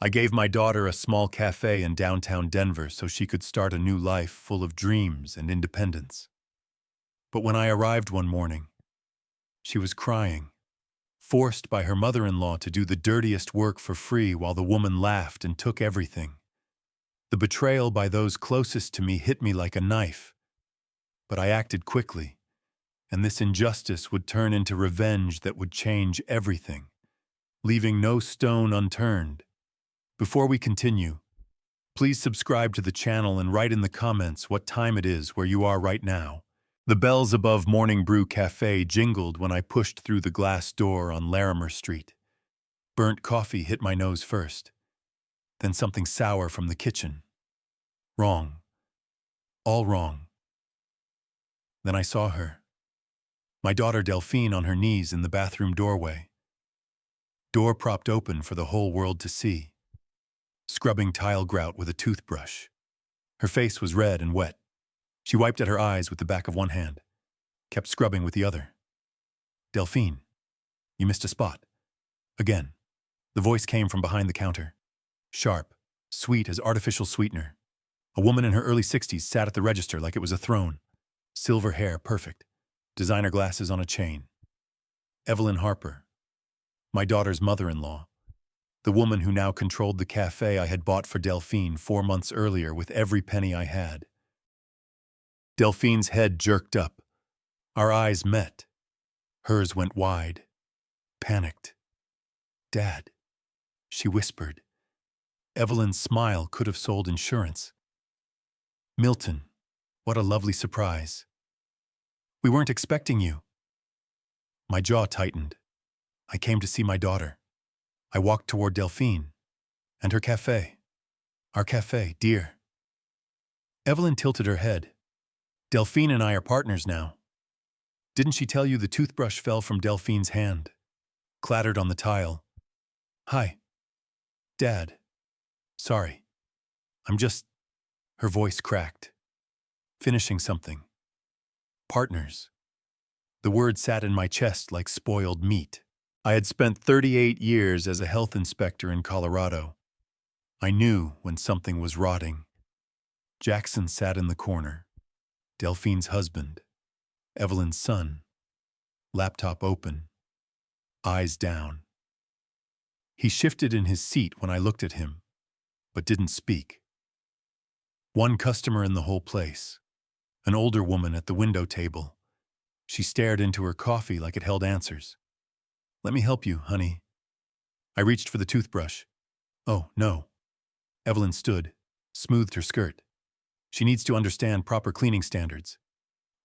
I gave my daughter a small cafe in downtown Denver so she could start a new life full of dreams and independence. But when I arrived one morning, she was crying, forced by her mother-in-law to do the dirtiest work for free while the woman laughed and took everything. The betrayal by those closest to me hit me like a knife, but I acted quickly, and this injustice would turn into revenge that would change everything, leaving no stone unturned. Before we continue, please subscribe to the channel and write in the comments what time it is where you are right now. The bells above Morning Brew Café jingled when I pushed through the glass door on Larimer Street. Burnt coffee hit my nose first, then something sour from the kitchen. Wrong. All wrong. Then I saw her. My daughter Delphine on her knees in the bathroom doorway. Door propped open for the whole world to see. Scrubbing tile grout with a toothbrush. Her face was red and wet. She wiped at her eyes with the back of one hand, kept scrubbing with the other. Delphine, you missed a spot. Again. The voice came from behind the counter. Sharp, sweet as artificial sweetener. A woman in her early 60s sat at the register like it was a throne. Silver hair, perfect. Designer glasses on a chain. Evelyn Harper, my daughter's mother-in-law. The woman who now controlled the cafe I had bought for Delphine 4 months earlier with every penny I had. Delphine's head jerked up. Our eyes met. Hers went wide. Panicked. Dad, she whispered. Evelyn's smile could have sold insurance. Milton, what a lovely surprise. We weren't expecting you. My jaw tightened. I came to see my daughter. I walked toward Delphine and her cafe. Our cafe, dear. Evelyn tilted her head. Delphine and I are partners now. Didn't she tell you the toothbrush fell from Delphine's hand? Clattered on the tile. Hi. Dad. Sorry. I'm just... Her voice cracked. Finishing something. Partners. The word sat in my chest like spoiled meat. I had spent 38 years as a health inspector in Colorado. I knew when something was rotting. Jackson sat in the corner. Delphine's husband. Evelyn's son. Laptop open. Eyes down. He shifted in his seat when I looked at him, but didn't speak. One customer in the whole place. An older woman at the window table. She stared into her coffee like it held answers. Let me help you, honey. I reached for the toothbrush. Oh, no. Evelyn stood, smoothed her skirt. She needs to understand proper cleaning standards.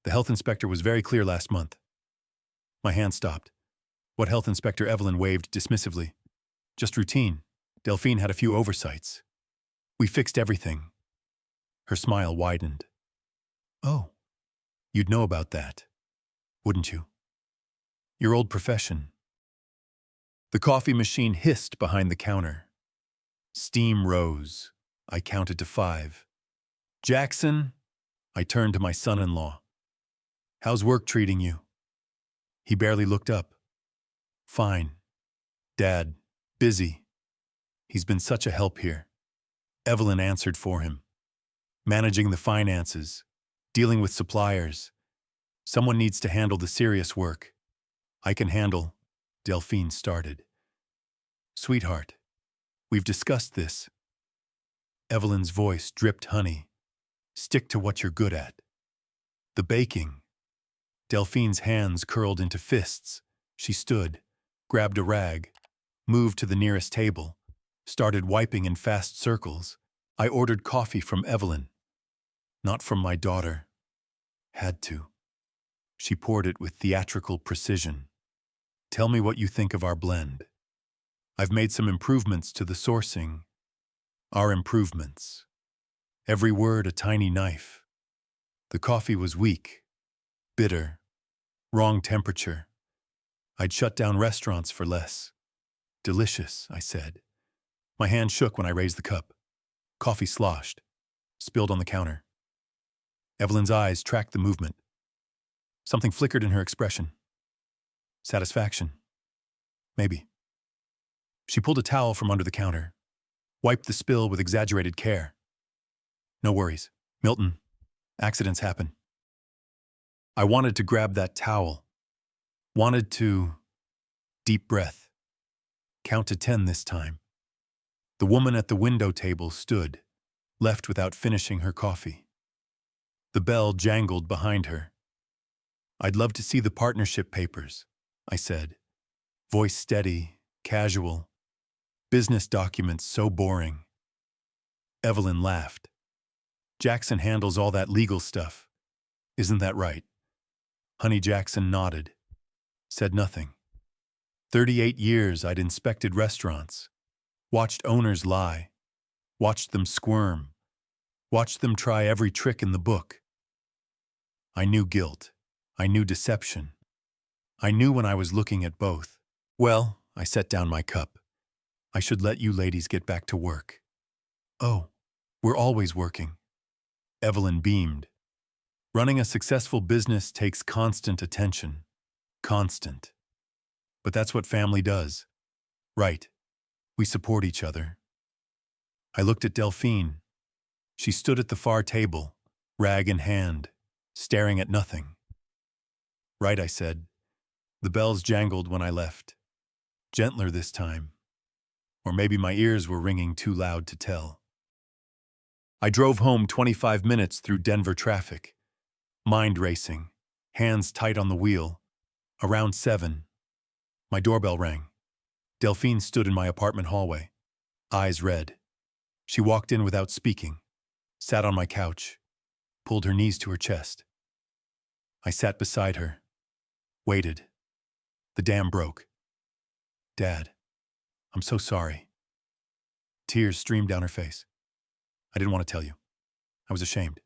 The health inspector was very clear last month. My hand stopped. What health inspector? Evelyn waved dismissively. Just routine. Delphine had a few oversights. We fixed everything. Her smile widened. Oh, you'd know about that, wouldn't you? Your old profession. The coffee machine hissed behind the counter. Steam rose. I counted to 5. Jackson, I turned to my son-in-law. How's work treating you? He barely looked up. Fine. Dad, busy. He's been such a help here. Evelyn answered for him. Managing the finances, dealing with suppliers. Someone needs to handle the serious work. I can handle. Delphine started. Sweetheart, we've discussed this. Evelyn's voice dripped honey. Stick to what you're good at. The baking. Delphine's hands curled into fists. She stood, grabbed a rag, moved to the nearest table, started wiping in fast circles. I ordered coffee from Evelyn. Not from my daughter. Had to. She poured it with theatrical precision. Tell me what you think of our blend. I've made some improvements to the sourcing. Our improvements. Every word a tiny knife. The coffee was weak, bitter, wrong temperature. I'd shut down restaurants for less. Delicious, I said. My hand shook when I raised the cup. Coffee sloshed, spilled on the counter. Evelyn's eyes tracked the movement. Something flickered in her expression. Satisfaction. Maybe. She pulled a towel from under the counter, Wiped the spill with exaggerated care. No worries. Milton, accidents happen. I wanted to grab that towel. Wanted to... Deep breath. Count to 10 this time. The woman at the window table stood, left without finishing her coffee. The bell jangled behind her. I'd love to see the partnership papers, I said. Voice steady, casual. Business documents so boring. Evelyn laughed. Jackson handles all that legal stuff. Isn't that right? Honey Jackson nodded. Said nothing. 38 years I'd inspected restaurants. Watched owners lie. Watched them squirm. Watched them try every trick in the book. I knew guilt. I knew deception. I knew when I was looking at both. Well, I set down my cup. I should let you ladies get back to work. Oh, we're always working. Evelyn beamed. Running a successful business takes constant attention. Constant. But that's what family does. Right. We support each other. I looked at Delphine. She stood at the far table, rag in hand, staring at nothing. Right, I said. The bells jangled when I left. Gentler this time. Or maybe my ears were ringing too loud to tell. I drove home 25 minutes through Denver traffic. Mind racing, hands tight on the wheel. Around 7, my doorbell rang. Delphine stood in my apartment hallway, eyes red. She walked in without speaking, sat on my couch, pulled her knees to her chest. I sat beside her, waited. The dam broke. Dad, I'm so sorry. Tears streamed down her face. I didn't want to tell you. I was ashamed.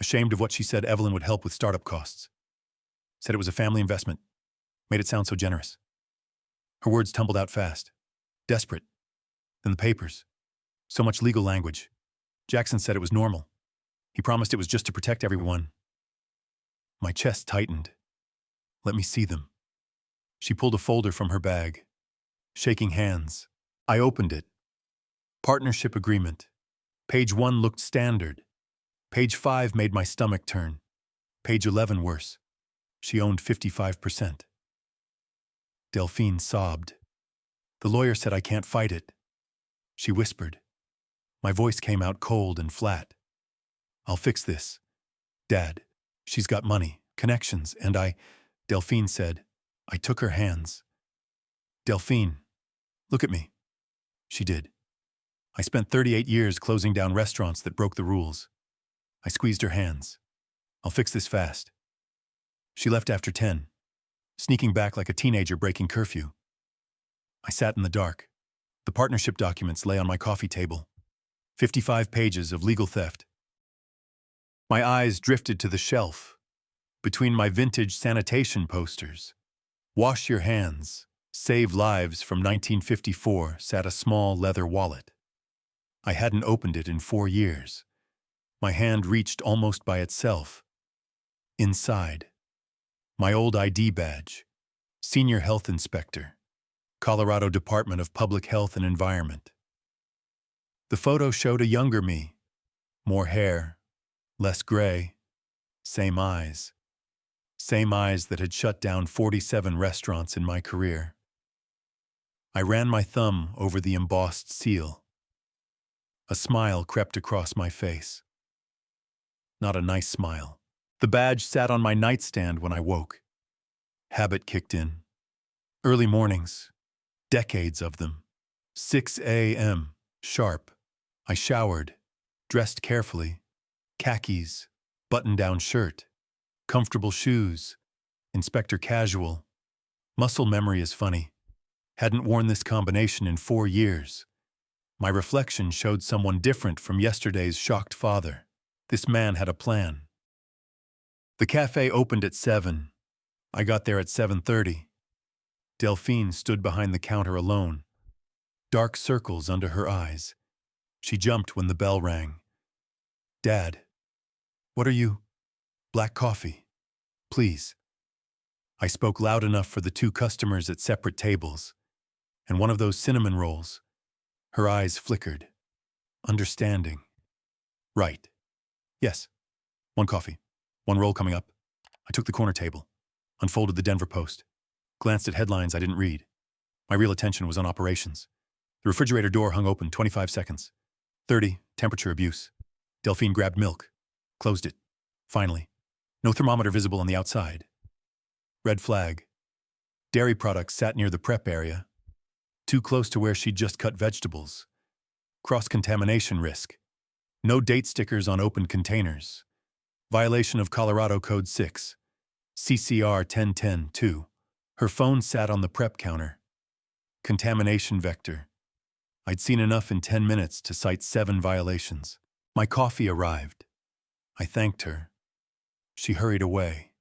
Ashamed of what she said Evelyn would help with startup costs. Said it was a family investment. Made it sound so generous. Her words tumbled out fast. Desperate. Then the papers. So much legal language. Jackson said it was normal. He promised it was just to protect everyone. My chest tightened. Let me see them. She pulled a folder from her bag. Shaking hands. I opened it. Partnership agreement. Page 1 looked standard. Page 5 made my stomach turn. Page 11 worse. She owned 55%. Delphine sobbed. The lawyer said I can't fight it. She whispered. My voice came out cold and flat. I'll fix this. Dad, she's got money, connections, and Delphine said. I took her hands. Delphine, look at me. She did. I spent 38 years closing down restaurants that broke the rules. I squeezed her hands. I'll fix this fast. She left after 10, sneaking back like a teenager breaking curfew. I sat in the dark. The partnership documents lay on my coffee table. 55 pages of legal theft. My eyes drifted to the shelf, between my vintage sanitation posters. Wash your hands, save lives from 1954 sat a small leather wallet. I hadn't opened it in 4 years. My hand reached almost by itself. Inside, my old ID badge, Senior Health Inspector, Colorado Department of Public Health and Environment. The photo showed a younger me, more hair, less gray, same eyes that had shut down 47 restaurants in my career. I ran my thumb over the embossed seal. A smile crept across my face. Not a nice smile. The badge sat on my nightstand when I woke. Habit kicked in. Early mornings, decades of them. 6 a.m., sharp. I showered, dressed carefully. Khakis, button-down shirt, comfortable shoes, Inspector casual. Muscle memory is funny. Hadn't worn this combination in 4 years. My reflection showed someone different from yesterday's shocked father. This man had a plan. The cafe opened at 7. I got there at 7:30. Delphine stood behind the counter alone, dark circles under her eyes. She jumped when the bell rang. Dad, what are you? Black coffee, please. I spoke loud enough for the 2 customers at separate tables, and one of those cinnamon rolls. Her eyes flickered. Understanding. Right. Yes. One coffee. One roll coming up. I took the corner table, unfolded the Denver Post, glanced at headlines I didn't read. My real attention was on operations. The refrigerator door hung open 25 seconds. 30, temperature abuse. Delphine grabbed milk, closed it. Finally, no thermometer visible on the outside. Red flag. Dairy products sat near the prep area, too close to where she'd just cut vegetables. Cross-contamination risk. No date stickers on open containers. Violation of Colorado Code 6, CCR 1010-2. Her phone sat on the prep counter. Contamination vector. I'd seen enough in 10 minutes to cite 7 violations. My coffee arrived. I thanked her. She hurried away.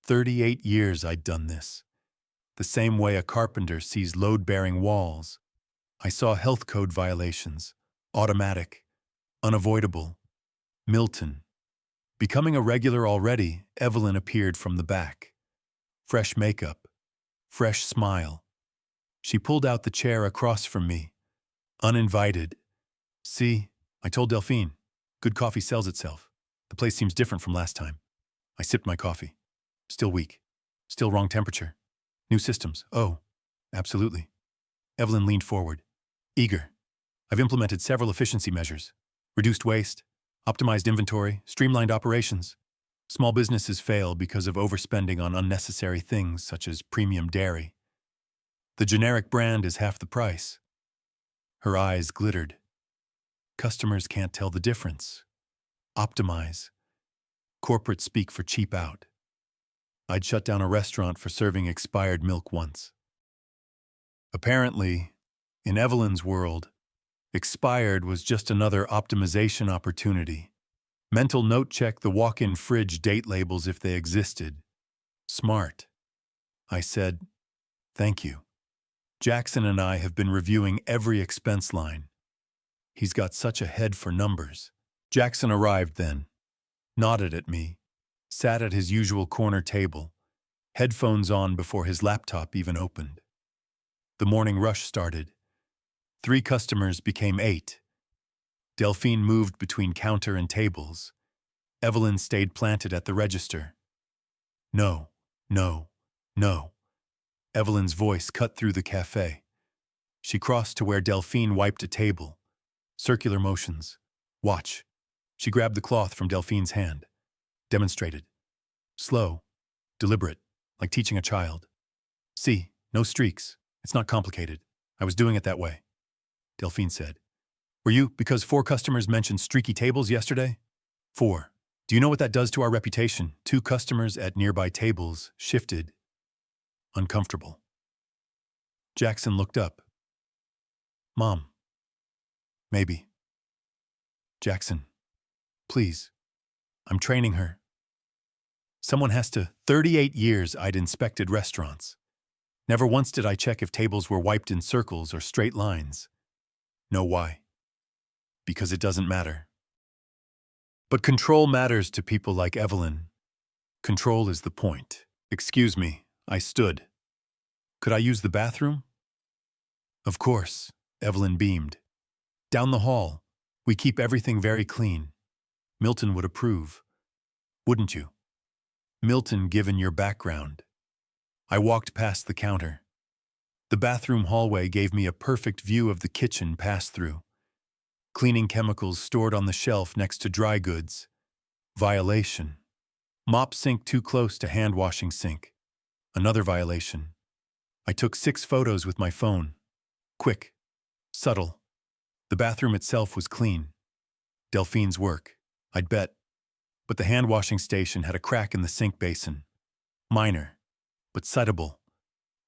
38 years I'd done this. The same way a carpenter sees load-bearing walls. I saw health code violations. Automatic. Unavoidable. Milton. Becoming a regular already, Evelyn appeared from the back. Fresh makeup. Fresh smile. She pulled out the chair across from me. Uninvited. See, I told Delphine. Good coffee sells itself. The place seems different from last time. I sipped my coffee. Still weak. Still wrong temperature. New systems. Oh, absolutely. Evelyn leaned forward. Eager. I've implemented several efficiency measures. Reduced waste, optimized inventory, streamlined operations. Small businesses fail because of overspending on unnecessary things such as premium dairy. The generic brand is half the price. Her eyes glittered. Customers can't tell the difference. Optimize. Corporate speak for cheap out. I'd shut down a restaurant for serving expired milk once. Apparently, in Evelyn's world, expired was just another optimization opportunity. Mental note check the walk-in fridge date labels if they existed. Smart. I said, thank you. Jackson and I have been reviewing every expense line. He's got such a head for numbers. Jackson arrived then, nodded at me, sat at his usual corner table, headphones on before his laptop even opened. The morning rush started. 3 customers became 8. Delphine moved between counter and tables. Evelyn stayed planted at the register. No, no, no. Evelyn's voice cut through the cafe. She crossed to where Delphine wiped a table. Circular motions. Watch. She grabbed the cloth from Delphine's hand. Demonstrated. Slow. Deliberate. Like teaching a child. See, no streaks. It's not complicated. I was doing it that way. Delphine said. Were you, because 4 customers mentioned streaky tables yesterday? 4. Do you know what that does to our reputation? 2 customers at nearby tables shifted. Uncomfortable. Jackson looked up. Mom. Maybe. Jackson. Please. I'm training her. Someone has to. 38 years I'd inspected restaurants. Never once did I check if tables were wiped in circles or straight lines. Know why? Because it doesn't matter. But control matters to people like Evelyn. Control is the point. Excuse me, I stood. Could I use the bathroom? Of course, Evelyn beamed. Down the hall. We keep everything very clean. Milton would approve. Wouldn't you? Milton, given your background. I walked past the counter. The bathroom hallway gave me a perfect view of the kitchen pass-through. Cleaning chemicals stored on the shelf next to dry goods. Violation. Mop sink too close to hand-washing sink. Another violation. I took 6 photos with my phone. Quick. Subtle. The bathroom itself was clean. Delphine's work, I'd bet. But the hand-washing station had a crack in the sink basin. Minor, but citable.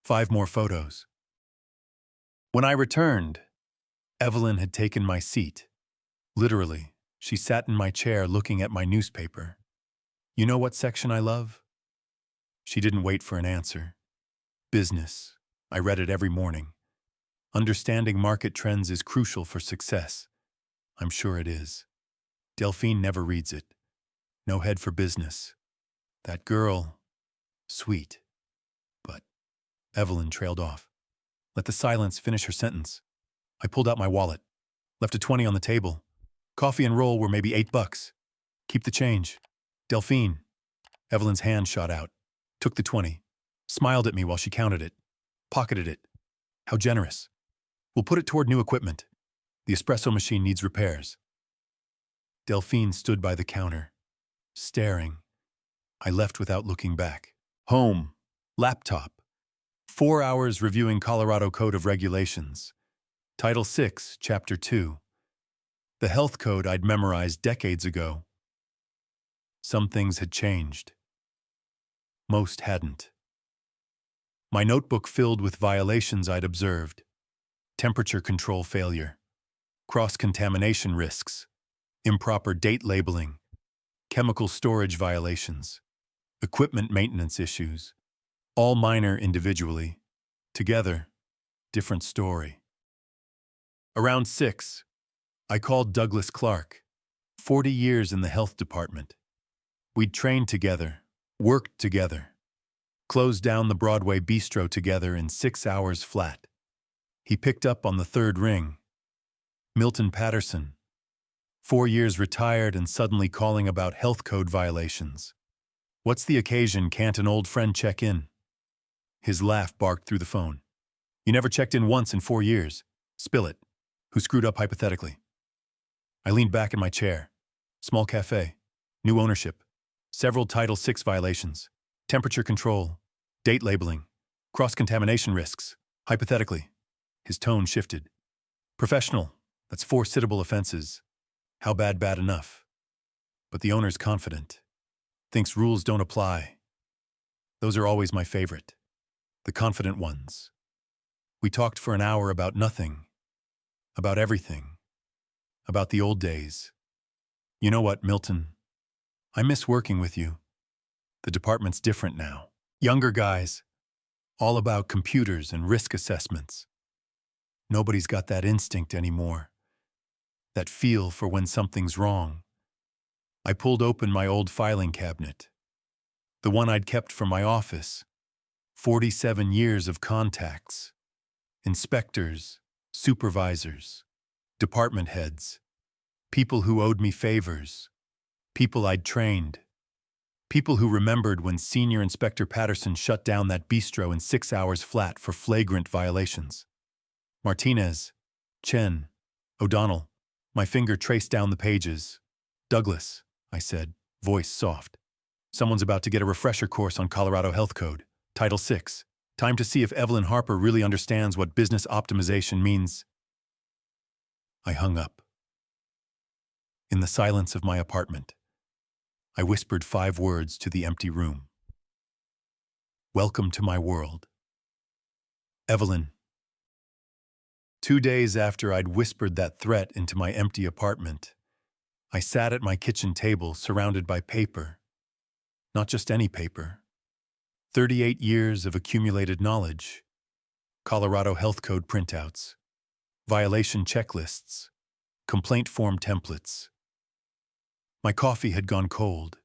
5 more photos. When I returned, Evelyn had taken my seat. Literally, she sat in my chair looking at my newspaper. You know what section I love? She didn't wait for an answer. Business. I read it every morning. Understanding market trends is crucial for success. I'm sure it is. Delphine never reads it. No head for business. That girl, sweet. But Evelyn trailed off. Let the silence finish her sentence. I pulled out my wallet, left a 20 on the table. Coffee and roll were maybe $8. Keep the change. Delphine. Evelyn's hand shot out, took the 20, smiled at me while she counted it, pocketed it. How generous. We'll put it toward new equipment. The espresso machine needs repairs. Delphine stood by the counter, staring. I left without looking back. Home. Laptop. 4 hours reviewing Colorado Code of Regulations. Title 6, Chapter 2. The health code I'd memorized decades ago. Some things had changed. Most hadn't. My notebook filled with violations I'd observed. Temperature control failure. Cross-contamination risks. Improper date labeling. Chemical storage violations. Equipment maintenance issues. All minor individually. Together, different story. Around 6, I called Douglas Clark, 40 years in the health department. We'd trained together, worked together, closed down the Broadway bistro together in 6 hours flat. He picked up on the third ring. Milton Patterson, 4 years retired and suddenly calling about health code violations. What's the occasion? Can't an old friend check in? His laugh barked through the phone. You never checked in once in 4 years. Spill it. Who screwed up hypothetically? I leaned back in my chair. Small cafe. New ownership. Several Title VI violations. Temperature control. Date labeling. Cross-contamination risks. Hypothetically. His tone shifted. Professional. That's 4 citable offenses. How bad enough? But the owner's confident. Thinks rules don't apply. Those are always my favorite. The confident ones. We talked for an hour about nothing. About everything. About the old days. You know what, Milton? I miss working with you. The department's different now. Younger guys. All about computers and risk assessments. Nobody's got that instinct anymore. That feel for when something's wrong. I pulled open my old filing cabinet. The one I'd kept from my office. 47 years of contacts. Inspectors, supervisors, department heads, people who owed me favors, people I'd trained, people who remembered when Senior Inspector Patterson shut down that bistro in 6 hours flat for flagrant violations. Martinez, Chen, O'Donnell. My finger traced down the pages. Douglas, I said, voice soft. Someone's about to get a refresher course on Colorado Health Code, Title VI. Time to see if Evelyn Harper really understands what business optimization means. I hung up. In the silence of my apartment, I whispered 5 words to the empty room. Welcome to my world. Evelyn. 2 days after I'd whispered that threat into my empty apartment, I sat at my kitchen table surrounded by paper. Not just any paper. 38 years of accumulated knowledge. Colorado Health Code printouts. Violation checklists. Complaint form templates. My coffee had gone cold.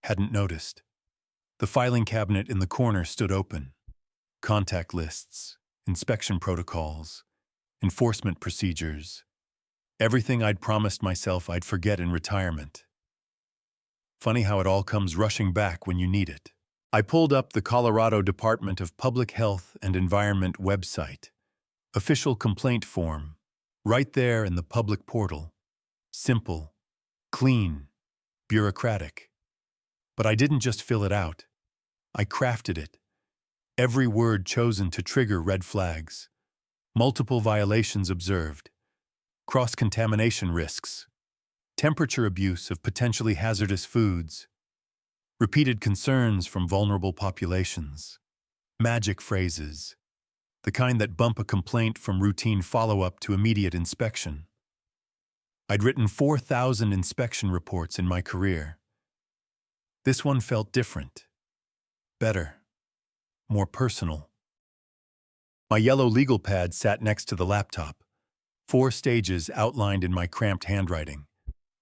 Hadn't noticed. The filing cabinet in the corner stood open. Contact lists. Inspection protocols. Enforcement procedures. Everything I'd promised myself I'd forget in retirement. Funny how it all comes rushing back when you need it. I pulled up the Colorado Department of Public Health and Environment website. Official complaint form. Right there in the public portal. Simple. Clean. Bureaucratic. But I didn't just fill it out. I crafted it. Every word chosen to trigger red flags. Multiple violations observed. Cross-contamination risks. Temperature abuse of potentially hazardous foods. Repeated concerns from vulnerable populations. Magic phrases. The kind that bump a complaint from routine follow-up to immediate inspection. I'd written 4,000 inspection reports in my career. This one felt different. Better. More personal. My yellow legal pad sat next to the laptop. 4 stages outlined in my cramped handwriting.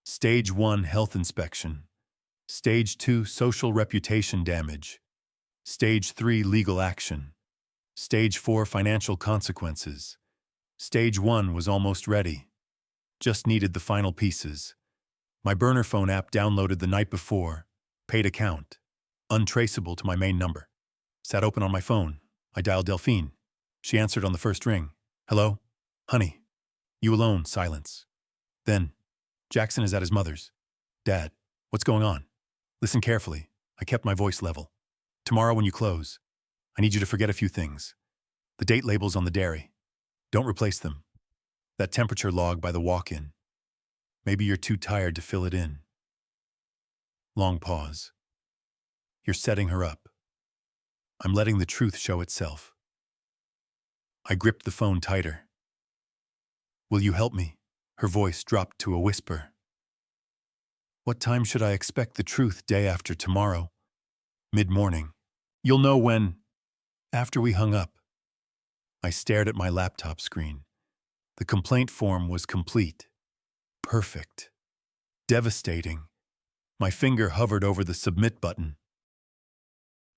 Stage 1, health inspection. Stage 2, social reputation damage. Stage 3, legal action. Stage 4, financial consequences. Stage 1 was almost ready. Just needed the final pieces. My burner phone app downloaded the night before. Paid account. Untraceable to my main number. Sat open on my phone. I dialed Delphine. She answered on the first ring. Hello? Honey. You alone, silence. Then, Jackson is at his mother's. Dad, what's going on? Listen carefully. I kept my voice level. Tomorrow when you close, I need you to forget a few things. The date labels on the dairy. Don't replace them. That temperature log by the walk-in. Maybe you're too tired to fill it in. Long pause. You're setting her up. I'm letting the truth show itself. I gripped the phone tighter. Will you help me? Her voice dropped to a whisper. What time should I expect the truth day after tomorrow? Mid-morning. You'll know when. After we hung up. I stared at my laptop screen. The complaint form was complete. Perfect. Devastating. My finger hovered over the submit button.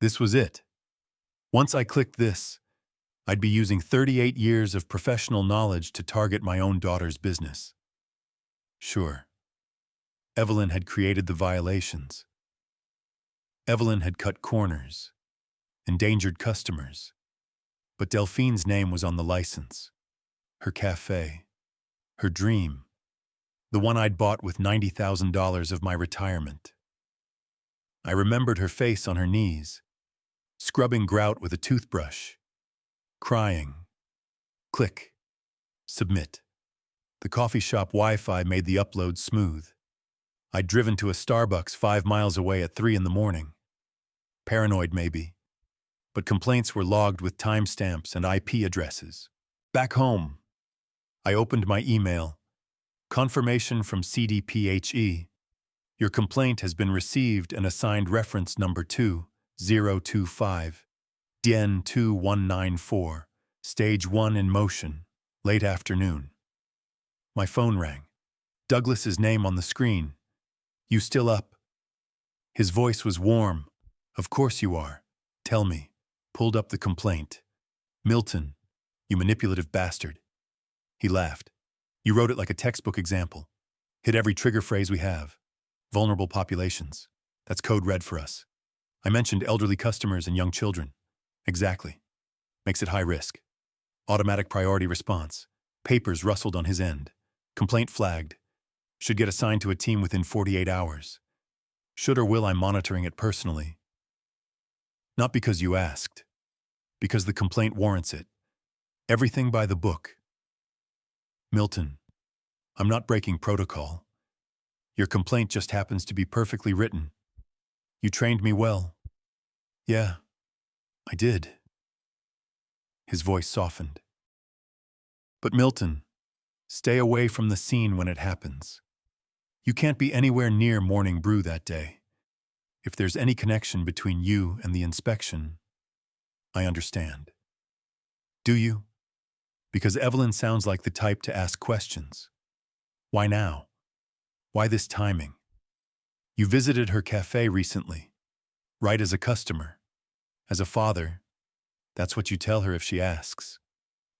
This was it. Once I clicked this, I'd be using 38 years of professional knowledge to target my own daughter's business. Sure. Evelyn had created the violations. Evelyn had cut corners, endangered customers. But Delphine's name was on the license. Her cafe. Her dream. The one I'd bought with $90,000 of my retirement. I remembered her face on her knees, scrubbing grout with a toothbrush, crying. Click. Submit. The coffee shop Wi-Fi made the upload smooth. I'd driven to a Starbucks 5 miles away at 3 in the morning. Paranoid maybe, but complaints were logged with timestamps and IP addresses. Back home, I opened my email. Confirmation from CDPHE. Your complaint has been received and assigned reference number 2025, DN 2194, stage 1 in motion, late afternoon. My phone rang. Douglas's name on the screen. You still up? His voice was warm. Of course you are. Tell me. Pulled up the complaint. Milton, you manipulative bastard. He laughed. You wrote it like a textbook example. Hit every trigger phrase we have. Vulnerable populations. That's code red for us. I mentioned elderly customers and young children. Exactly. Makes it high risk. Automatic priority response. Papers rustled on his end. Complaint flagged. Should get assigned to a team within 48 hours. Should or will I monitoring it personally? Not because you asked. Because the complaint warrants it. Everything by the book. Milton, I'm not breaking protocol. Your complaint just happens to be perfectly written. You trained me well. Yeah, I did. His voice softened. But Milton, stay away from the scene when it happens. You can't be anywhere near Morning Brew that day. If there's any connection between you and the inspection, I understand. Do you? Because Evelyn sounds like the type to ask questions. Why now? Why this timing? You visited her cafe recently. Right as a customer. As a father. That's what you tell her if she asks.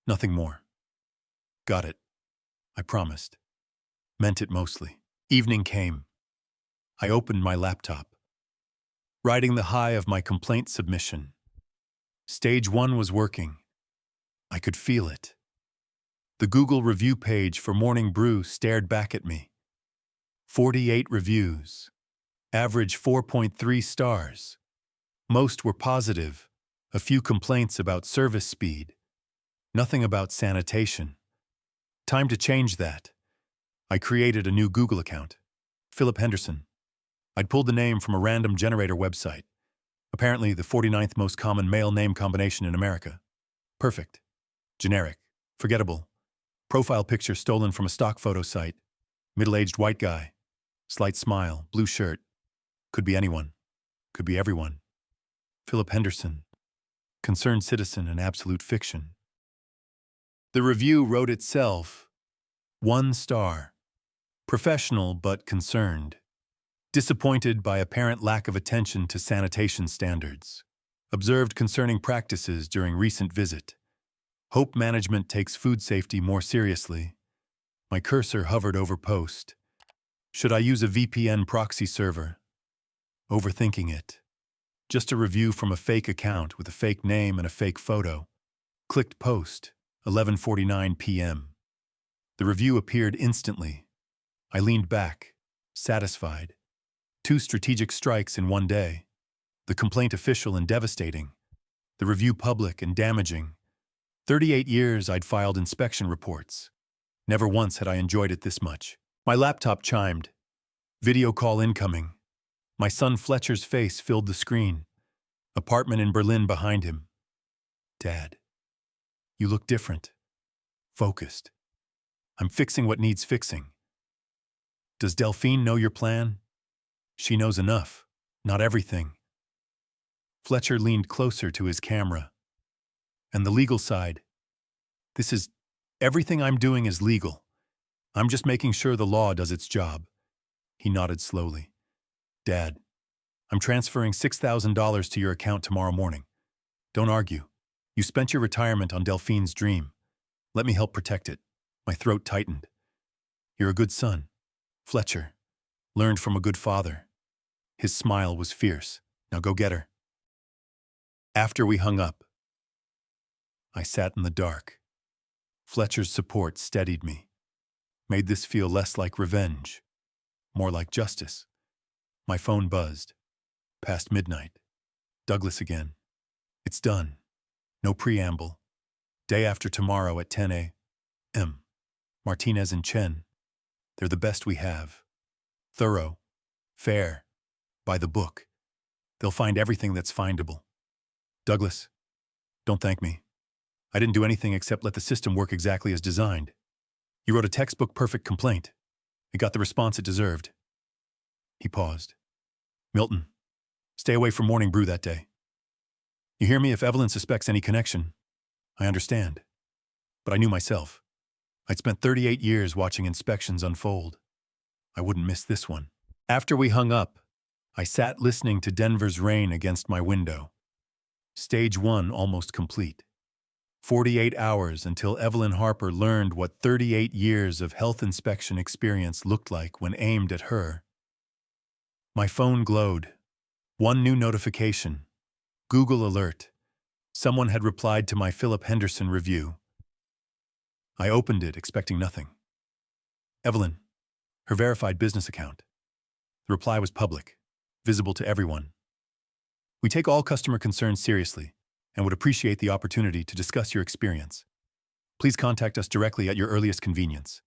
Nothing more. Got it. I promised. Meant it mostly. Evening came. I opened my laptop. Riding the high of my complaint submission. Stage 1 was working. I could feel it. The Google review page for Morning Brew stared back at me. 48 reviews. Average 4.3 stars. Most were positive. A few complaints about service speed. Nothing about sanitation. Time to change that. I created a new Google account. Philip Henderson. I'd pulled the name from a random generator website. Apparently the 49th most common male name combination in America. Perfect. Generic. Forgettable. Profile picture stolen from a stock photo site. Middle-aged white guy. Slight smile, blue shirt. Could be anyone. Could be everyone. Philip Henderson. Concerned citizen and absolute fiction. The review wrote itself. 1 star. Professional but concerned. Disappointed by apparent lack of attention to sanitation standards. Observed concerning practices during recent visit. Hope management takes food safety more seriously. My cursor hovered over post. Should I use a VPN proxy server? Overthinking it. Just a review from a fake account with a fake name and a fake photo. Clicked post, 11:49 p.m. The review appeared instantly. I leaned back, satisfied. 2 strategic strikes in one day. The complaint official and devastating. The review public and damaging. 38 years I'd filed inspection reports. Never once had I enjoyed it this much. My laptop chimed. Video call incoming. My son Fletcher's face filled the screen. Apartment in Berlin behind him. Dad, you look different. Focused. I'm fixing what needs fixing. Does Delphine know your plan? She knows enough, not everything. Fletcher leaned closer to his camera. And the legal side. Everything I'm doing is legal. I'm just making sure the law does its job. He nodded slowly. Dad, I'm transferring $6,000 to your account tomorrow morning. Don't argue. You spent your retirement on Delphine's dream. Let me help protect it. My throat tightened. You're a good son. Fletcher. Learned from a good father. His smile was fierce. Now go get her. After we hung up, I sat in the dark. Fletcher's support steadied me. Made this feel less like revenge, more like justice. My phone buzzed. Past midnight. Douglas again. It's done. No preamble. Day after tomorrow at 10 a.m. Martinez and Chen. They're the best we have. Thorough. Fair. By the book. They'll find everything that's findable. Douglas, don't thank me. I didn't do anything except let the system work exactly as designed. You wrote a textbook perfect complaint. It got the response it deserved. He paused. Milton, stay away from morning brew that day. You hear me? If Evelyn suspects any connection, I understand. But I knew myself. I'd spent 38 years watching inspections unfold. I wouldn't miss this one. After we hung up, I sat listening to Denver's rain against my window. Stage 1 almost complete. 48 hours until Evelyn Harper learned what 38 years of health inspection experience looked like when aimed at her. My phone glowed. One new notification. Google alert. Someone had replied to my Philip Henderson review. I opened it, expecting nothing. Evelyn, her verified business account. The reply was public, visible to everyone. We take all customer concerns seriously and would appreciate the opportunity to discuss your experience. Please contact us directly at your earliest convenience.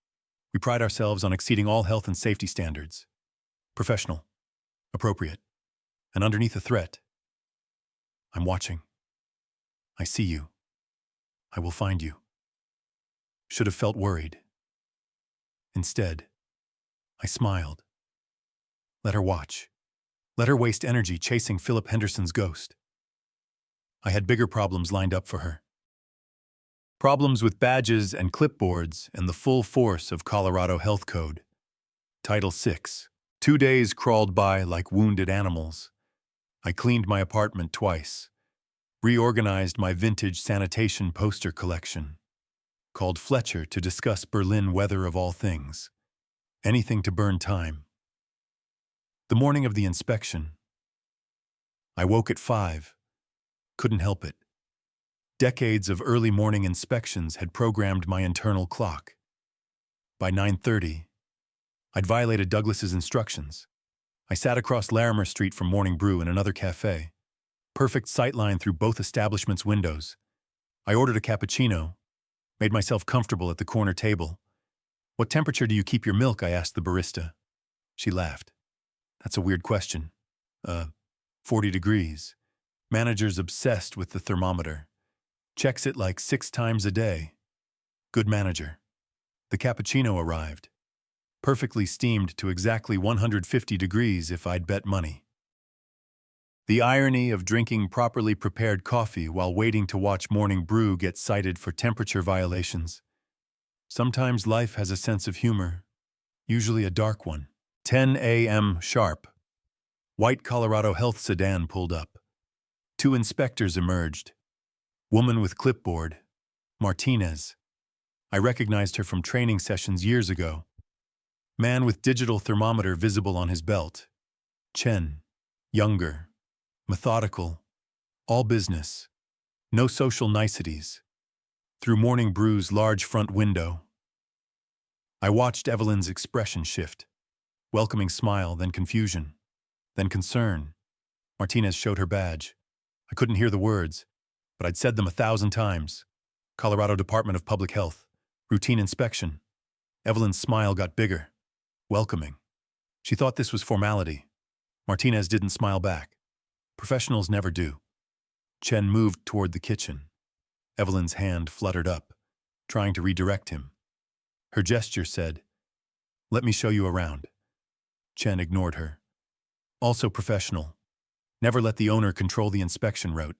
We pride ourselves on exceeding all health and safety standards. Professional, appropriate, and underneath a threat. I'm watching. I see you. I will find you. Should have felt worried. Instead, I smiled. Let her watch. Let her waste energy chasing Philip Henderson's ghost. I had bigger problems lined up for her. Problems with badges and clipboards and the full force of Colorado Health Code. Title 6. 2 days crawled by like wounded animals. I cleaned my apartment twice. Reorganized my vintage sanitation poster collection. Called Fletcher to discuss Berlin weather of all things. Anything to burn time. The morning of the inspection. I woke at 5. Couldn't help it. Decades of early morning inspections had programmed my internal clock. By 9:30, I'd violated Douglas's instructions. I sat across Larimer Street from Morning Brew in another cafe. Perfect sightline through both establishments' windows. I ordered a cappuccino, made myself comfortable at the corner table. What temperature do you keep your milk? I asked the barista. She laughed. That's a weird question. 40 degrees. Manager's obsessed with the thermometer. Checks it like 6 times a day. Good manager. The cappuccino arrived. Perfectly steamed to exactly 150 degrees if I'd bet money. The irony of drinking properly prepared coffee while waiting to watch Morning Brew get cited for temperature violations. Sometimes life has a sense of humor, usually a dark one. 10 a.m. sharp. White Colorado Health sedan pulled up. 2 inspectors emerged. Woman with clipboard, Martinez. I recognized her from training sessions years ago. Man with digital thermometer visible on his belt. Chen. Younger. Methodical. All business. No social niceties. Through Morning Brew's large front window, I watched Evelyn's expression shift. Welcoming smile, then confusion, then concern. Martinez showed her badge. I couldn't hear the words, but I'd said them 1,000 times. Colorado Department of Public Health. Routine inspection. Evelyn's smile got bigger. Welcoming. She thought this was formality. Martinez didn't smile back. Professionals never do. Chen moved toward the kitchen. Evelyn's hand fluttered up, trying to redirect him. Her gesture said, "Let me show you around." Chen ignored her. Also professional. Never let the owner control the inspection route.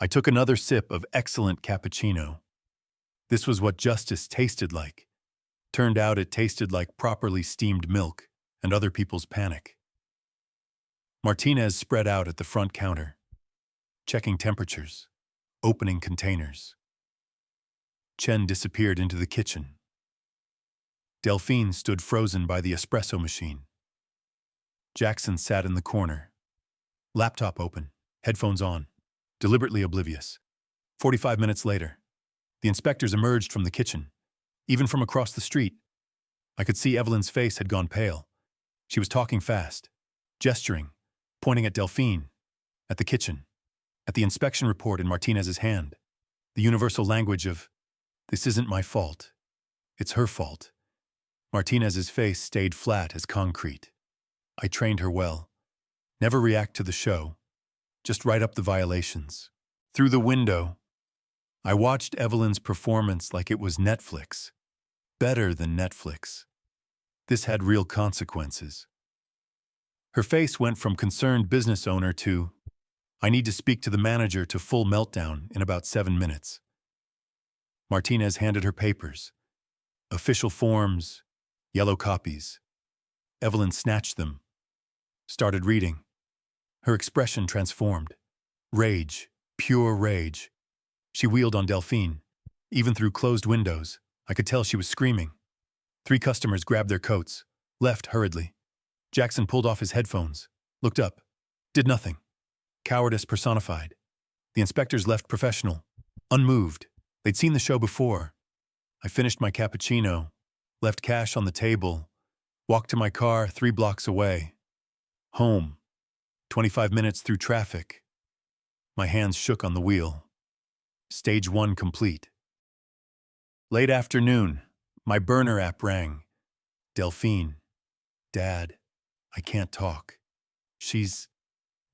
I took another sip of excellent cappuccino. This was what justice tasted like. Turned out it tasted like properly steamed milk and other people's panic. Martinez spread out at the front counter, checking temperatures, opening containers. Chen disappeared into the kitchen. Delphine stood frozen by the espresso machine. Jackson sat in the corner. Laptop open, headphones on, deliberately oblivious. 45 minutes later, the inspectors emerged from the kitchen. Even from across the street, I could see Evelyn's face had gone pale. She was talking fast, gesturing, pointing at Delphine, at the kitchen, at the inspection report in Martinez's hand. The universal language of, "This isn't my fault. It's her fault." Martinez's face stayed flat as concrete. I trained her well. Never react to the show. Just write up the violations. Through the window, I watched Evelyn's performance like it was Netflix. Better than Netflix. This had real consequences. Her face went from concerned business owner to, "I need to speak to the manager," to full meltdown in about 7 minutes. Martinez handed her papers. Official forms, yellow copies. Evelyn snatched them. Started reading. Her expression transformed. Rage, pure rage. She wheeled on Delphine. Even through closed windows, I could tell she was screaming. 3 customers grabbed their coats, left hurriedly. Jackson pulled off his headphones, looked up, did nothing. Cowardice personified. The inspectors left professional, unmoved. They'd seen the show before. I finished my cappuccino, left cash on the table, walked to my car 3 blocks away. Home. 25 minutes through traffic. My hands shook on the wheel. Stage 1 complete. Late afternoon, my burner app rang. Delphine. "Dad, I can't talk." She's...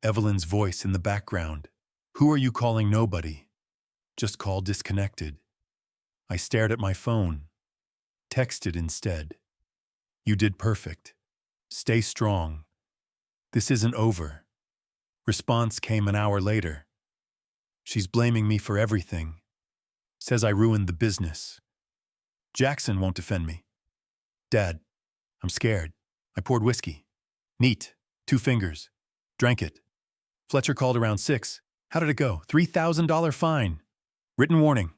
Evelyn's voice in the background. "Who are you calling nobody? Just call disconnected." I stared at my phone. Texted instead. "You did perfect. Stay strong. This isn't over." Response came an hour later. "She's blaming me for everything. Says I ruined the business. Jackson won't defend me." "Dad, I'm scared." I poured whiskey. Neat. 2 fingers. Drank it. Fletcher called around 6. "How did it go?" $3,000 fine. Written warning.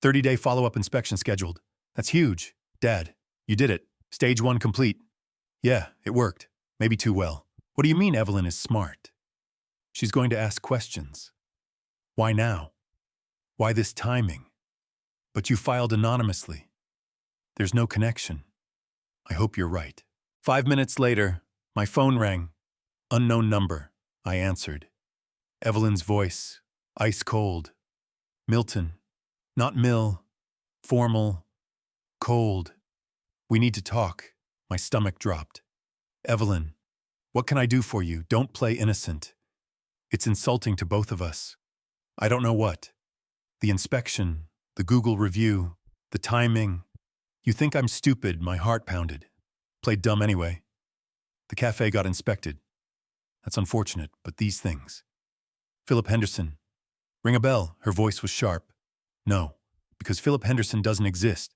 30-day follow-up inspection scheduled. "That's huge." "Dad, you did it. Stage 1 complete." "Yeah, it worked. Maybe too well." "What do you mean Evelyn is smart?" "She's going to ask questions." "Why now? Why this timing?" "But you filed anonymously." "There's no connection." "I hope you're right." 5 minutes later, my phone rang. Unknown number. I answered. Evelyn's voice, ice cold. "Milton. Not Mill. Formal. Cold. We need to talk." My stomach dropped. "Evelyn, what can I do for you? Don't play innocent. It's insulting to both of us." "I don't know what." "The inspection, the Google review, the timing. You think I'm stupid," my heart pounded. "Played dumb anyway." "The cafe got inspected." "That's unfortunate, but these things." "Philip Henderson." "Ring a bell." Her voice was sharp. "No, because Philip Henderson doesn't exist.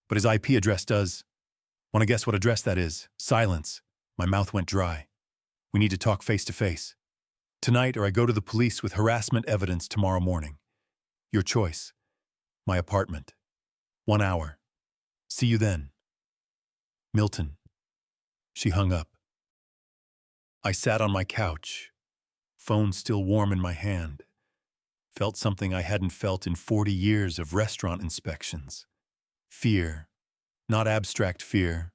But his IP address does." "Want to guess what address that is?" Silence. My mouth went dry. "We need to talk face to face. Tonight, or I go to the police with harassment evidence tomorrow morning. Your choice." My apartment. 1 hour. See you then. Milton. She hung up. I sat on my couch, phone still warm in my hand. Felt something I hadn't felt in 40 years of restaurant inspections. Fear. Not abstract fear.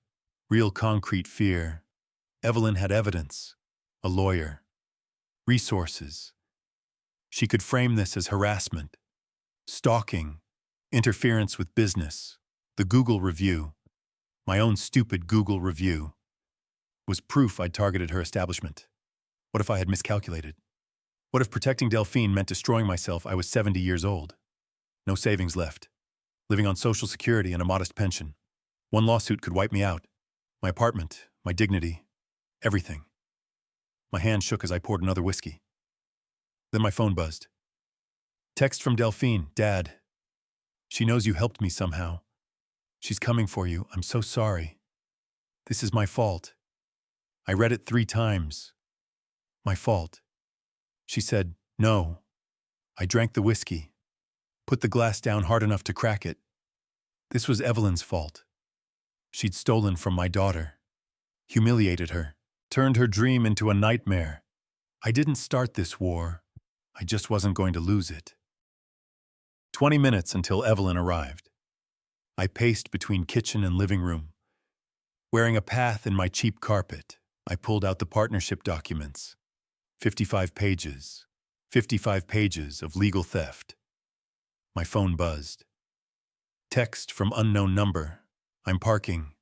Real concrete fear. Evelyn had evidence. A lawyer. Resources. She could frame this as harassment, stalking, interference with business. The Google review, my own stupid Google review, was proof I'd targeted her establishment. What if I had miscalculated? What if protecting Delphine meant destroying myself? I was 70 years old. No savings left. Living on Social Security and a modest pension. One lawsuit could wipe me out. My apartment, my dignity, everything. My hand shook as I poured another whiskey. Then my phone buzzed. Text from Delphine. Dad. She knows you helped me somehow. She's coming for you. I'm so sorry. This is my fault. I read it 3 times. My fault. She said, no. I drank the whiskey. Put the glass down hard enough to crack it. This was Evelyn's fault. She'd stolen from my daughter. Humiliated her. Turned her dream into a nightmare. I didn't start this war. I just wasn't going to lose it. 20 minutes until Evelyn arrived. I paced between kitchen and living room. Wearing a path in my cheap carpet, I pulled out the partnership documents. 55 pages. 55 pages of legal theft. My phone buzzed. Text from unknown number. I'm parking.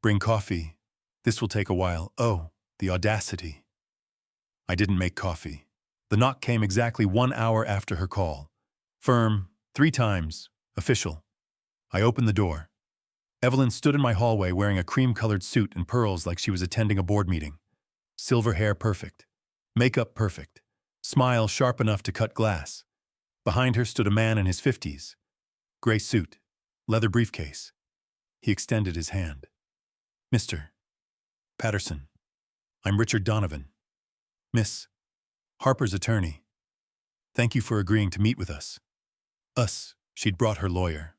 Bring coffee. This will take a while. Oh, the audacity. I didn't make coffee. The knock came exactly 1 hour after her call. Firm, 3 times, official. I opened the door. Evelyn stood in my hallway wearing a cream-colored suit and pearls like she was attending a board meeting. Silver hair perfect. Makeup perfect. Smile sharp enough to cut glass. Behind her stood a man in his 50s. Gray suit. Leather briefcase. He extended his hand. Mr. Patterson. I'm Richard Donovan. Miss Harper's attorney. Thank you for agreeing to meet with us. Us, she'd brought her lawyer.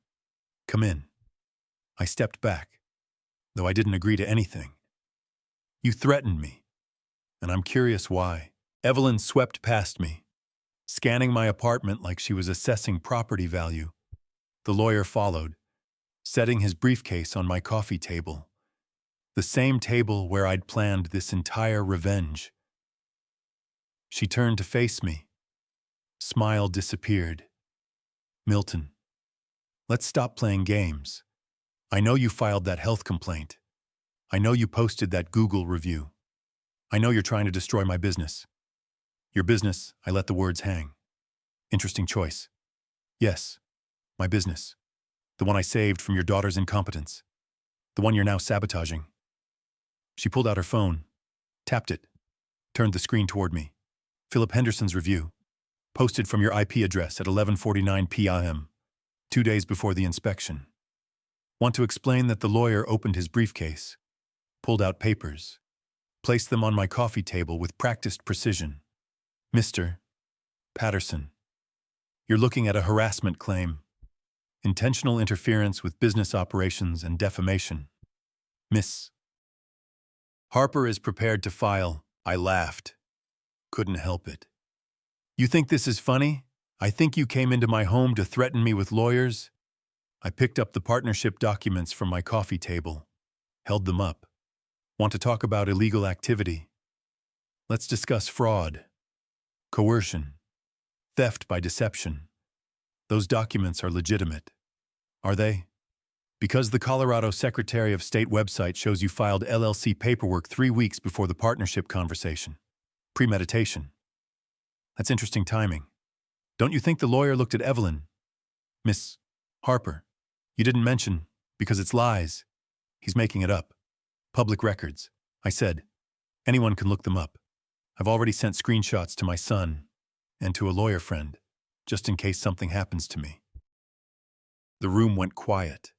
Come in. I stepped back, though I didn't agree to anything. You threatened me, and I'm curious why. Evelyn swept past me, scanning my apartment like she was assessing property value. The lawyer followed, setting his briefcase on my coffee table, the same table where I'd planned this entire revenge. She turned to face me. Smile disappeared. Milton, let's stop playing games. I know you filed that health complaint. I know you posted that Google review. I know you're trying to destroy my business. Your business, I let the words hang. Interesting choice. Yes, my business. The one I saved from your daughter's incompetence. The one you're now sabotaging. She pulled out her phone, tapped it, turned the screen toward me. Philip Henderson's review. Posted from your IP address at 11:49 p.m., 2 days before the inspection. Want to explain that the lawyer opened his briefcase, pulled out papers, placed them on my coffee table with practiced precision. Mr. Patterson, you're looking at a harassment claim, intentional interference with business operations and defamation. Miss Harper is prepared to file. I laughed. Couldn't help it. You think this is funny? I think you came into my home to threaten me with lawyers? I picked up the partnership documents from my coffee table, held them up. Want to talk about illegal activity? Let's discuss fraud, coercion, theft by deception. Those documents are legitimate. Are they? Because the Colorado Secretary of State website shows you filed LLC paperwork 3 weeks before the partnership conversation. Premeditation. That's interesting timing. Don't you think the lawyer looked at Evelyn? Miss Harper, you didn't mention, because it's lies. He's making it up. Public records. I said, anyone can look them up. I've already sent screenshots to my son and to a lawyer friend, just in case something happens to me. The room went quiet.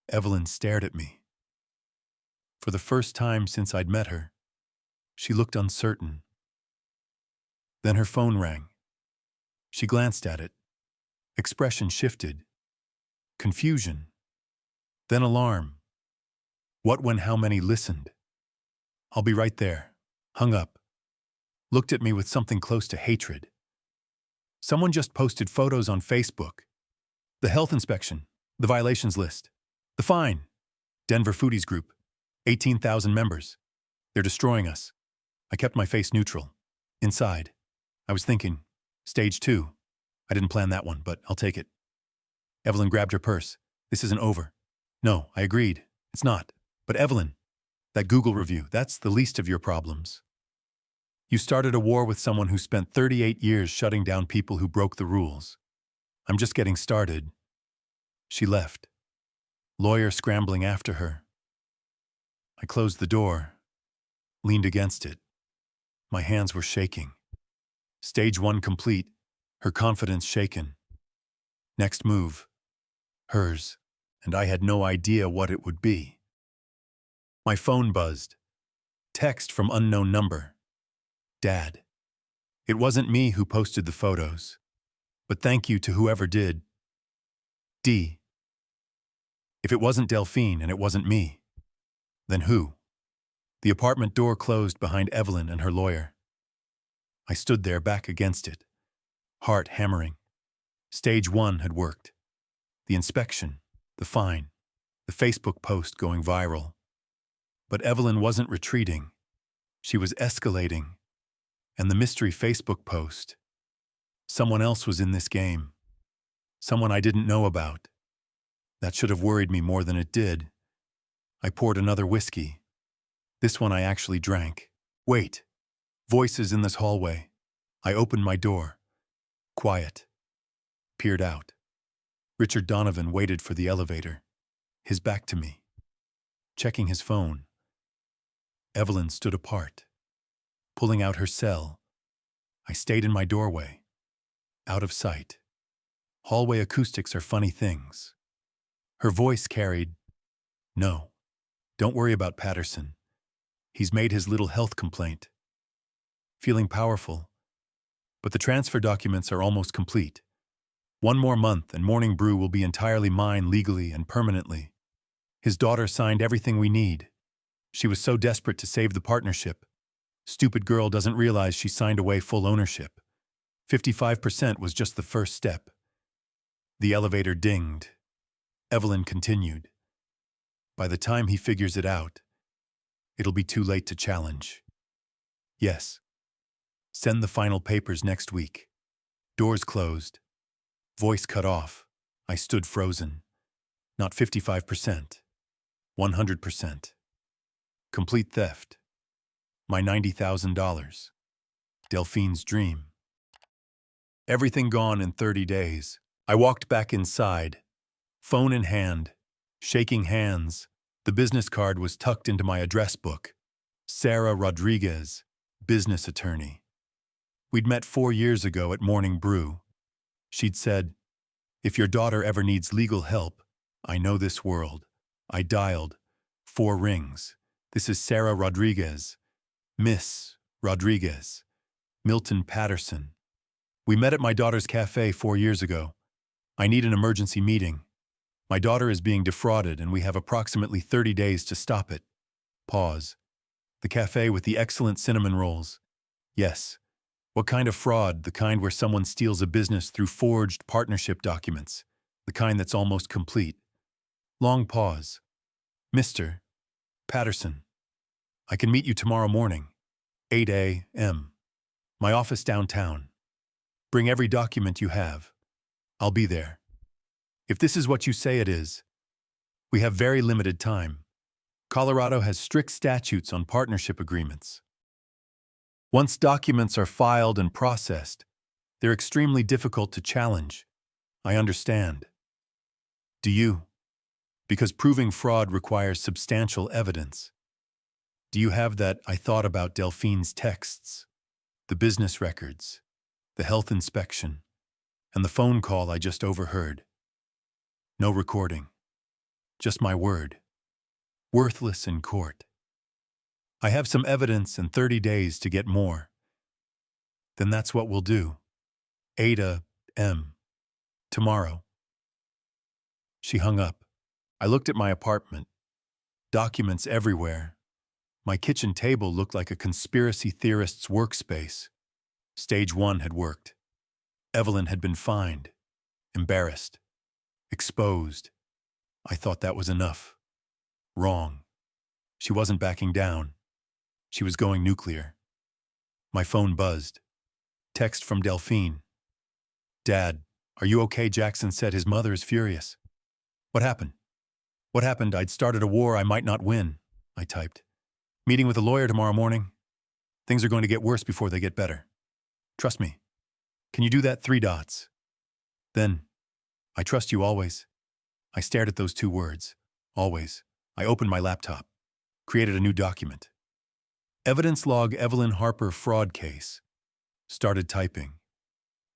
Evelyn stared at me. For the first time since I'd met her, she looked uncertain. Then her phone rang. She glanced at it, Expression shifted. Confusion. Then alarm. What, when, how many listened? I'll be right there. Hung up. Looked at me with something close to hatred. Someone just posted photos on Facebook. The health inspection. The violations list. The fine. Denver Foodies Group. 18,000 members. They're destroying us. I kept my face neutral. Inside, I was thinking, stage 2. I didn't plan that one, but I'll take it. Evelyn grabbed her purse. This isn't over. No, I agreed. It's not. But Evelyn, that Google review, that's the least of your problems. You started a war with someone who spent 38 years shutting down people who broke the rules. I'm just getting started. She left. Lawyer scrambling after her. I closed the door, leaned against it. My hands were shaking. Stage 1 complete, her confidence shaken. Next move. Hers, and I had no idea what it would be. My phone buzzed. Text from unknown number. Dad. It wasn't me who posted the photos, but thank you to whoever did. D. If it wasn't Delphine and it wasn't me, then who? The apartment door closed behind Evelyn and her lawyer. I stood there back against it, heart hammering. Stage 1 had worked. The inspection, the fine, the Facebook post going viral. But Evelyn wasn't retreating. She was escalating. And the mystery Facebook post. Someone else was in this game. Someone I didn't know about. That should have worried me more than it did. I poured another whiskey. This one I actually drank. Wait. Voices in this hallway. I opened my door. Quiet. Peered out. Richard Donovan waited for the elevator, his back to me, checking his phone. Evelyn stood apart, pulling out her cell. I stayed in my doorway, out of sight. Hallway acoustics are funny things. Her voice carried, "No, don't worry about Patterson. He's made his little health complaint." Feeling powerful, but the transfer documents are almost complete. 1 more month and Morning Brew will be entirely mine legally and permanently. His daughter signed everything we need. She was so desperate to save the partnership. Stupid girl doesn't realize she signed away full ownership. 55% was just the first step. The elevator dinged. Evelyn continued. By the time he figures it out, it'll be too late to challenge. Yes. Send the final papers next week. Doors closed. Voice cut off. I stood frozen. Not 55%. 100%. Complete theft. My $90,000. Delphine's dream. Everything gone in 30 days. I walked back inside, phone in hand, shaking hands. The business card was tucked into my address book. Sarah Rodriguez, business attorney. We'd met 4 years ago at Morning Brew. She'd said, "If your daughter ever needs legal help, I know this world." I dialed. 4 rings. "This is Sarah Rodriguez. Miss Rodriguez. Milton Patterson. We met at my daughter's cafe 4 years ago. I need an emergency meeting. My daughter is being defrauded and we have approximately 30 days to stop it." Pause. "The cafe with the excellent cinnamon rolls." "Yes. What kind of fraud? The kind where someone steals a business through forged partnership documents. The kind that's almost complete." Long pause. "Mr. Patterson, I can meet you tomorrow morning, 8 a.m. My office downtown. Bring every document you have. I'll be there. If this is what you say it is, we have very limited time. Colorado has strict statutes on partnership agreements. Once documents are filed and processed, they're extremely difficult to challenge. I understand. Do you? Because proving fraud requires substantial evidence. Do you have that I thought about Delphine's texts, the business records, the health inspection, and the phone call I just overheard? No recording. Just my word. Worthless in court. I have some evidence and 30 days to get more. Then that's what we'll do. Ada M. Tomorrow. She hung up. I looked at my apartment. Documents everywhere. My kitchen table looked like a conspiracy theorist's workspace. Stage 1 had worked. Evelyn had been fined, embarrassed, exposed. I thought that was enough. Wrong. She wasn't backing down. She was going nuclear. My phone buzzed. Text from Delphine. Dad, are you okay? Jackson said his mother is furious. What happened? What happened? I'd started a war I might not win, I typed. Meeting with a lawyer tomorrow morning. Things are going to get worse before they get better. Trust me. Can you do that? 3 dots. Then, I trust you always. I stared at those 2 words. Always. I opened my laptop. Created a new document. Evidence log Evelyn Harper fraud case. Started typing.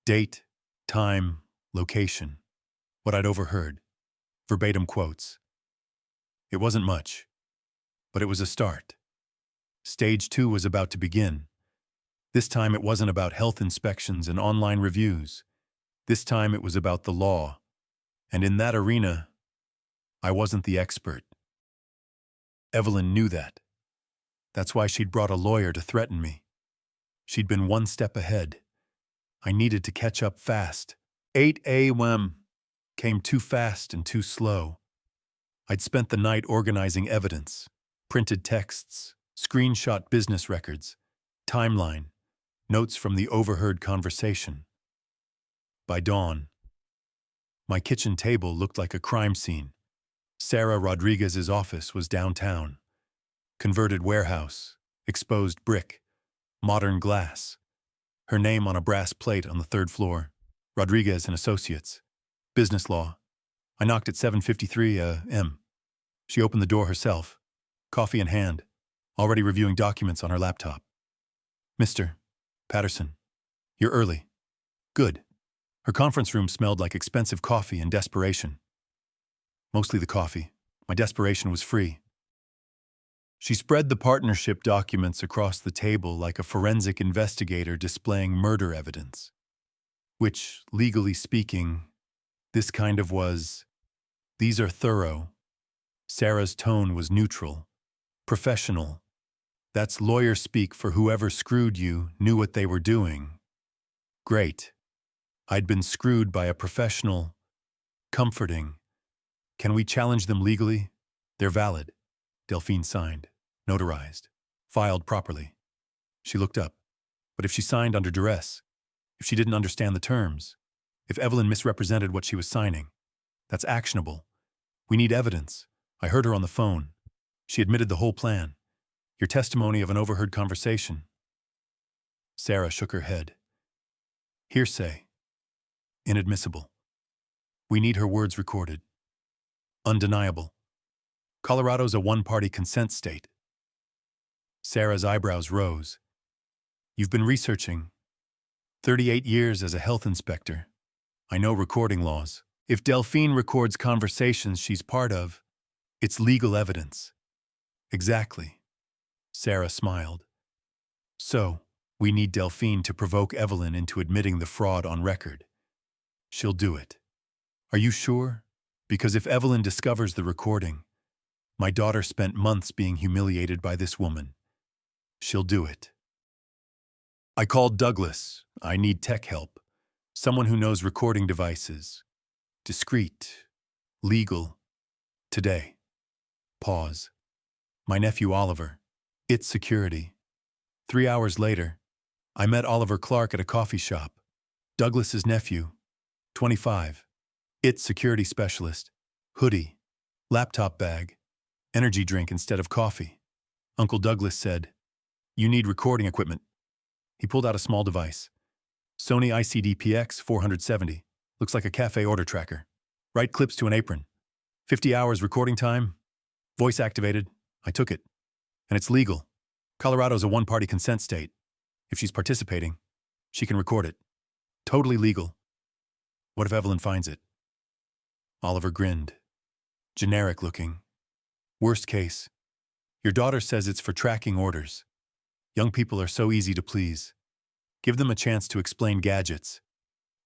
Date, time, location. What I'd overheard. Verbatim quotes. It wasn't much, but it was a start. Stage 2 was about to begin. This time it wasn't about health inspections and online reviews. This time it was about the law. And in that arena, I wasn't the expert. Evelyn knew that. That's why she'd brought a lawyer to threaten me. She'd been 1 step ahead. I needed to catch up fast. 8 a.m. came too fast and too slow. I'd spent the night organizing evidence, printed texts, screenshot business records, timeline, notes from the overheard conversation. By dawn, my kitchen table looked like a crime scene. Sarah Rodriguez's office was downtown. Converted warehouse, exposed brick, modern glass. Her name on a brass plate on the 3rd floor. Rodriguez and Associates. Business law. I knocked at 7:53 a.m. She opened the door herself, coffee in hand, already reviewing documents on her laptop. Mr. Patterson, you're early. Good. Her conference room smelled like expensive coffee and desperation. Mostly the coffee. My desperation was free. She spread the partnership documents across the table like a forensic investigator displaying murder evidence. Which, legally speaking, this kind of was. These are thorough. Sarah's tone was neutral, professional. That's lawyer speak for whoever screwed you knew what they were doing. Great. I'd been screwed by a professional. Comforting. Can we challenge them legally? They're valid. Delphine signed, notarized, filed properly. She looked up. But if she signed under duress, if she didn't understand the terms, if Evelyn misrepresented what she was signing, that's actionable. We need evidence. I heard her on the phone. She admitted the whole plan. Your testimony of an overheard conversation. Sarah shook her head. Hearsay. Inadmissible. We need her words recorded. Undeniable. Colorado's a 1-party consent state. Sarah's eyebrows rose. You've been researching. 38 years as a health inspector. I know recording laws. If Delphine records conversations she's part of, it's legal evidence. Exactly. Sarah smiled. So, we need Delphine to provoke Evelyn into admitting the fraud on record. She'll do it. Are you sure? Because if Evelyn discovers the recording, my daughter spent months being humiliated by this woman. She'll do it. I called Douglas. I need tech help. Someone who knows recording devices. Discreet. Legal. Today. Pause. My nephew Oliver. It's security. 3 hours later, I met Oliver Clark at a coffee shop. Douglas's nephew. 25. It's security specialist. Hoodie. Laptop bag. Energy drink instead of coffee. Uncle Douglas said, "You need recording equipment." He pulled out a small device. Sony ICD-PX 470. Looks like a Café order tracker. Write clips to an apron. 50 hours recording time. Voice activated. I took it. And it's legal. Colorado's a 1-party consent state. If she's participating, she can record it. Totally legal. What if Evelyn finds it? Oliver grinned. Generic looking. Worst case. Your daughter says it's for tracking orders. Young people are so easy to please. Give them a chance to explain gadgets.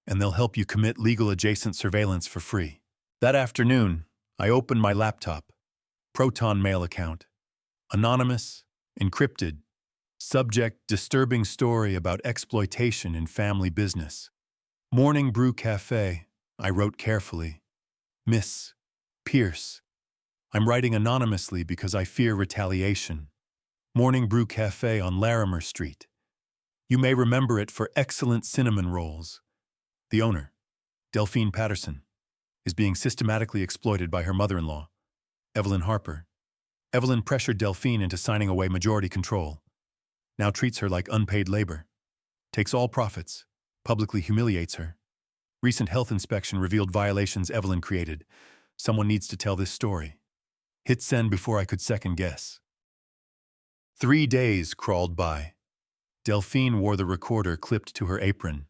and they'll help you commit legal-adjacent surveillance for free. That afternoon, I opened my laptop. Proton Mail account. Anonymous, encrypted. Subject: disturbing story about exploitation in family business. Morning Brew Café. I wrote carefully. Miss Pierce. I'm writing anonymously because I fear retaliation. Morning Brew Café on Larimer Street. You may remember it for excellent cinnamon rolls. The owner, Delphine Patterson, is being systematically exploited by her mother-in-law, Evelyn Harper. Evelyn pressured Delphine into signing away majority control. Now treats her like unpaid labor. Takes all profits. Publicly humiliates her. Recent health inspection revealed violations Evelyn created. Someone needs to tell this story. Hit send before I could second guess. 3 days crawled by. Delphine wore the recorder clipped to her apron.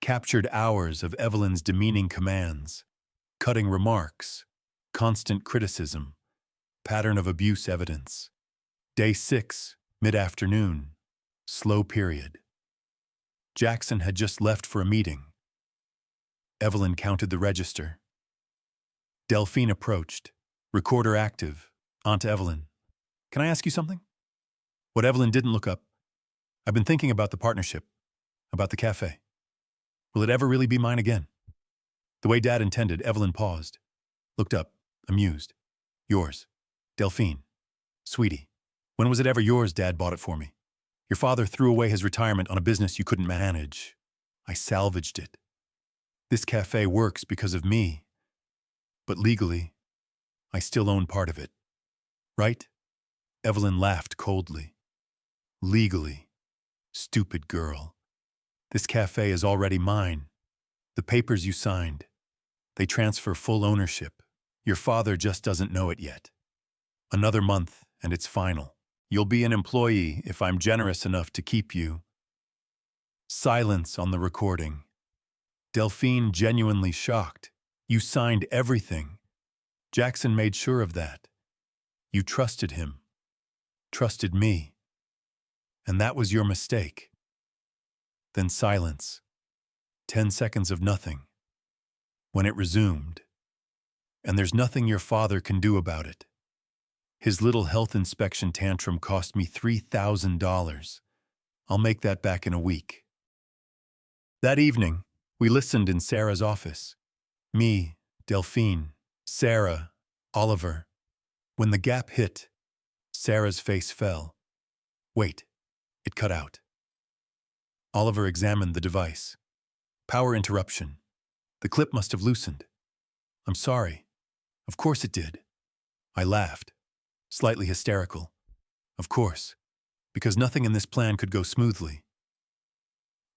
Captured hours of Evelyn's demeaning commands. Cutting remarks. Constant criticism. Pattern of abuse evidence. Day 6, mid-afternoon. Slow period. Jackson had just left for a meeting. Evelyn counted the register. Delphine approached. Recorder active. Aunt Evelyn. Can I ask you something? What Evelyn didn't look up. I've been thinking about the partnership. About the cafe. Will it ever really be mine again? The way Dad intended, Evelyn paused. Looked up, amused. Yours. Delphine. Sweetie. When was it ever yours? Dad bought it for me. Your father threw away his retirement on a business you couldn't manage. I salvaged it. This cafe works because of me. But legally, I still own part of it. Right? Evelyn laughed coldly. Legally. Stupid girl. This cafe is already mine. The papers you signed. They transfer full ownership. Your father just doesn't know it yet. Another month, and it's final. You'll be an employee if I'm generous enough to keep you. Silence on the recording. Delphine genuinely shocked. You signed everything. Jackson made sure of that. You trusted him. Trusted me. And that was your mistake. Then silence. 10 seconds of nothing. When it resumed. And there's nothing your father can do about it. His little health inspection tantrum cost me $3,000. I'll make that back in a week. That evening, we listened in Sarah's office. Me, Delphine, Sarah, Oliver. When the gap hit, Sarah's face fell. Wait, it cut out. Oliver examined the device. Power interruption. The clip must have loosened. I'm sorry. Of course it did. I laughed. Slightly hysterical. Of course, because nothing in this plan could go smoothly.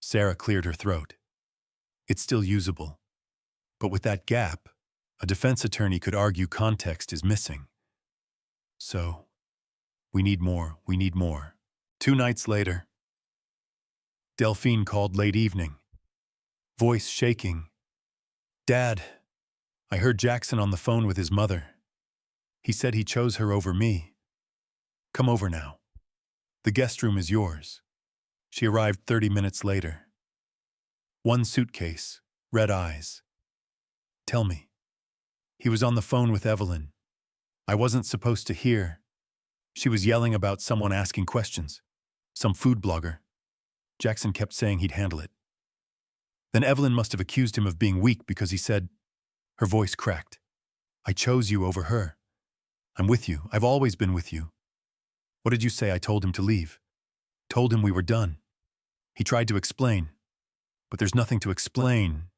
Sarah cleared her throat. It's still usable. But with that gap, a defense attorney could argue context is missing. So, we need more. 2 nights later, Delphine called late evening. Voice shaking. Dad, I heard Jackson on the phone with his mother. He said he chose her over me. Come over now. The guest room is yours. She arrived 30 minutes later. 1 suitcase, red eyes. Tell me. He was on the phone with Evelyn. I wasn't supposed to hear. She was yelling about someone asking questions. Some food blogger. Jackson kept saying he'd handle it. Then Evelyn must have accused him of being weak because he said, her voice cracked, I chose you over her. I'm with you. I've always been with you. What did you say? I told him to leave. Told him we were done. He tried to explain. But there's nothing to explain.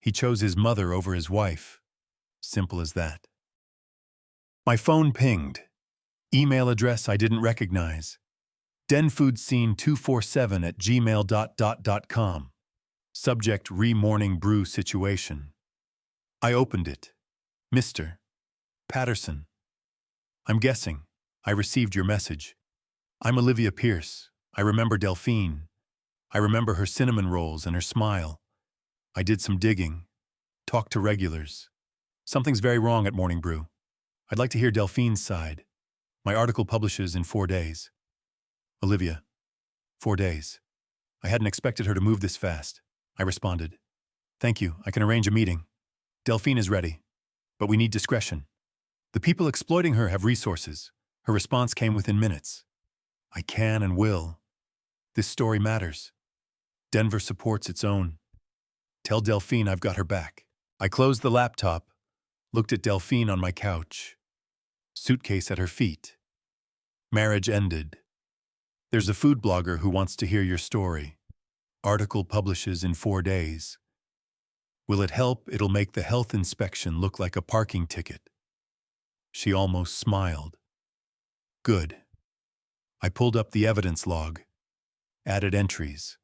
He chose his mother over his wife. Simple as that. My phone pinged. Email address I didn't recognize. denfoodscene247@gmail.com. Subject: re-morning brew situation. I opened it. Mr. Patterson. I'm guessing. I received your message. I'm Olivia Pierce. I remember Delphine. I remember her cinnamon rolls and her smile. I did some digging. Talked to regulars. Something's very wrong at Morning Brew. I'd like to hear Delphine's side. My article publishes in 4 days. Olivia. 4 days. I hadn't expected her to move this fast. I responded. Thank you, I can arrange a meeting. Delphine is ready. But we need discretion. The people exploiting her have resources. Her response came within minutes. I can and will. This story matters. Denver supports its own. Tell Delphine I've got her back. I closed the laptop, looked at Delphine on my couch. Suitcase at her feet. Marriage ended. There's a food blogger who wants to hear your story. Article publishes in 4 days. Will it help? It'll make the health inspection look like a parking ticket. She almost smiled. Good. I pulled up the evidence log. Added entries.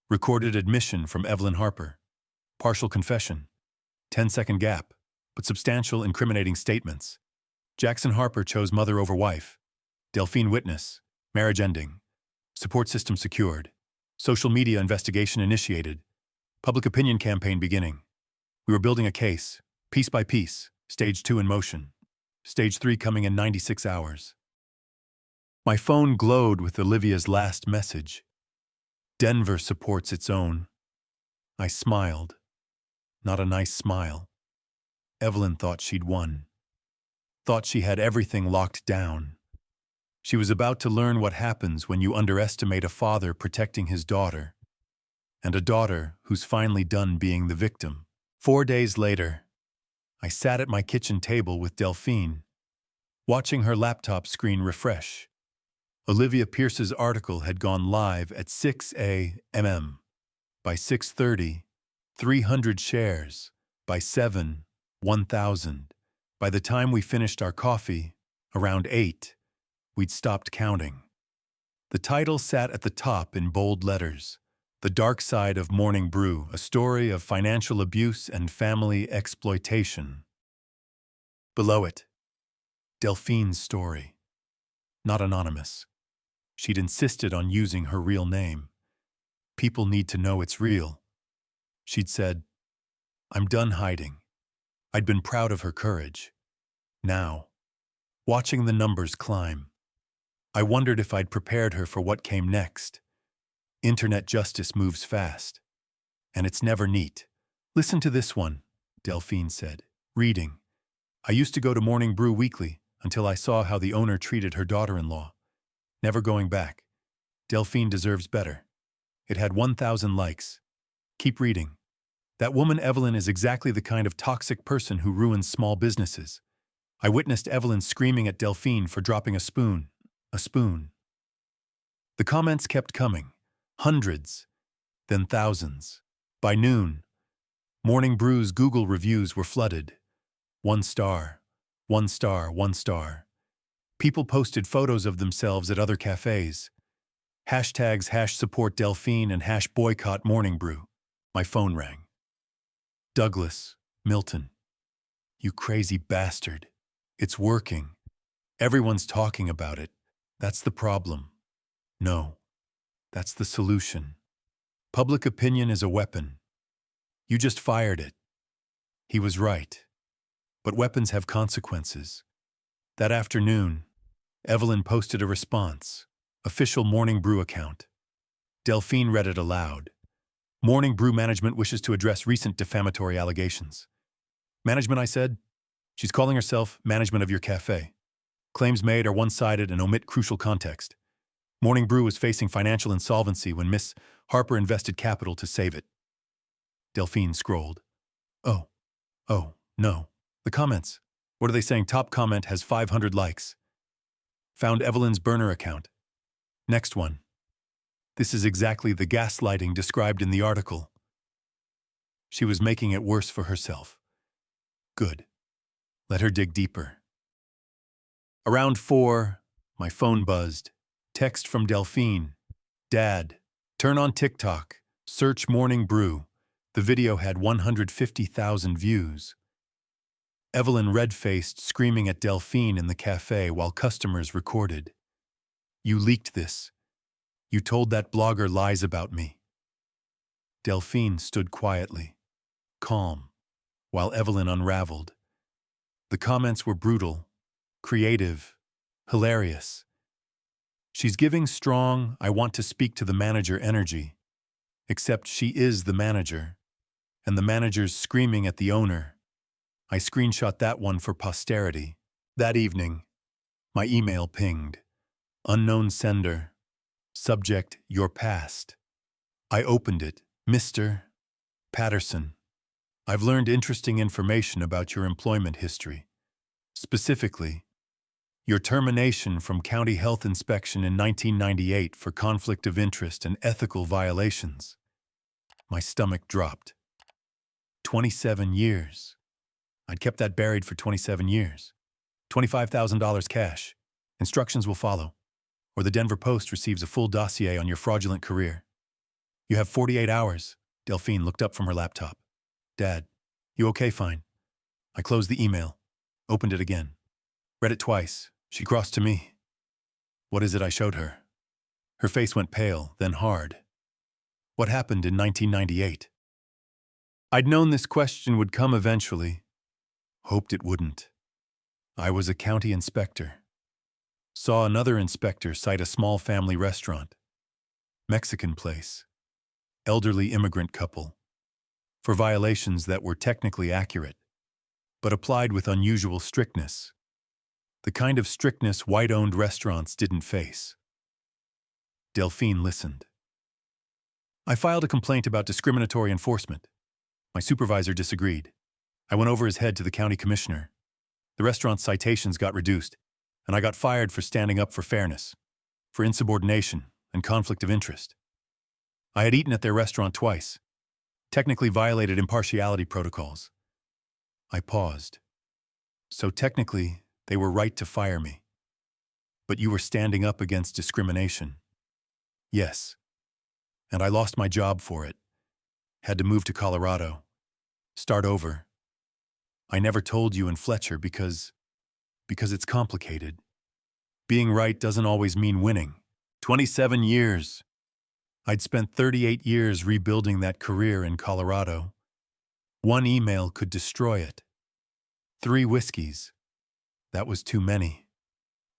Recorded admission from Evelyn Harper. Partial confession. 10-second gap, but substantial incriminating statements. Jackson Harper chose mother over wife. Delphine witness. Marriage ending. Support system secured. Social media investigation initiated. Public opinion campaign beginning. We were building a case, piece by piece, stage 2 in motion. Stage 3 coming in 96 hours. My phone glowed with Olivia's last message. Denver supports its own. I smiled. Not a nice smile. Evelyn thought she'd won. Thought she had everything locked down. She was about to learn what happens when you underestimate a father protecting his daughter, and a daughter who's finally done being the victim. 4 days later, I sat at my kitchen table with Delphine, watching her laptop screen refresh. Olivia Pierce's article had gone live at 6 a.m. By 6:30, 300 shares. By 7, 1,000. By the time we finished our coffee, around 8, we'd stopped counting. The title sat at the top in bold letters. The Dark Side of Morning Brew, a story of financial abuse and family exploitation. Below it, Delphine's story. Not anonymous. She'd insisted on using her real name. People need to know it's real. She'd said, I'm done hiding. I'd been proud of her courage. Now, watching the numbers climb, I wondered if I'd prepared her for what came next. Internet justice moves fast, and it's never neat. Listen to this one, Delphine said, reading. I used to go to Morning Brew weekly until I saw how the owner treated her daughter-in-law. Never going back. Delphine deserves better. It had 1,000 likes. Keep reading. That woman Evelyn is exactly the kind of toxic person who ruins small businesses. I witnessed Evelyn screaming at Delphine for dropping a spoon. A spoon. The comments kept coming. Hundreds. Then thousands. By noon, Morning Brew's Google reviews were flooded. 1 star. 1 star. 1 star. People posted photos of themselves at other cafes. Hashtags #support Delphine and #boycott Morning Brew. My phone rang. Douglas, Milton. You crazy bastard. It's working. Everyone's talking about it. That's the problem. No. That's the solution. Public opinion is a weapon. You just fired it. He was right. But weapons have consequences. That afternoon, Evelyn posted a response. Official Morning Brew account. Delphine read it aloud. Morning Brew management wishes to address recent defamatory allegations. Management, I said. She's calling herself management of your cafe. Claims made are one-sided and omit crucial context. Morning Brew was facing financial insolvency when Miss Harper invested capital to save it. Delphine scrolled. Oh, no. The comments. What are they saying? Top comment has 500 likes. Found Evelyn's burner account. Next one. This is exactly the gaslighting described in the article. She was making it worse for herself. Good. Let her dig deeper. Around 4, my phone buzzed. Text from Delphine. Dad, turn on TikTok. Search Morning Brew. The video had 150,000 views. Evelyn red-faced, screaming at Delphine in the cafe while customers recorded. You leaked this. You told that blogger lies about me. Delphine stood quietly, calm, while Evelyn unraveled. The comments were brutal, creative, hilarious. She's giving strong, I want to speak to the manager energy. Except she is the manager. and the managers screaming at the owner. I screenshot that one for posterity. That evening, my email pinged. Unknown sender. Subject, your past. I opened it. Mr. Patterson, I've learned interesting information about your employment history. Specifically, your termination from County Health Inspection in 1998 for conflict of interest and ethical violations. My stomach dropped. 27 years. I'd kept that buried for 27 years. $25,000 cash. Instructions will follow, or the Denver Post receives a full dossier on your fraudulent career. You have 48 hours. Delphine looked up from her laptop. Dad, you okay? Fine. I closed the email, opened it again, read it twice. She crossed to me. What is it I showed her? Her face went pale, then hard. What happened in 1998? I'd known this question would come eventually. Hoped it wouldn't. I was a county inspector. Saw another inspector cite a small family restaurant. Mexican place. Elderly immigrant couple. For violations that were technically accurate, but applied with unusual strictness. The kind of strictness white-owned restaurants didn't face. Delphine listened. I filed a complaint about discriminatory enforcement. My supervisor disagreed. I went over his head to the county commissioner. The restaurant's citations got reduced, and I got fired for standing up for fairness, for insubordination and conflict of interest. I had eaten at their restaurant twice, technically violated impartiality protocols. I paused. So technically, they were right to fire me. But you were standing up against discrimination. Yes. And I lost my job for it. Had to move to Colorado. Start over. I never told you in Fletcher because it's complicated. Being right doesn't always mean winning. 27 years. I'd spent 38 years rebuilding that career in Colorado. One email could destroy it. 3 whiskeys. That was too many.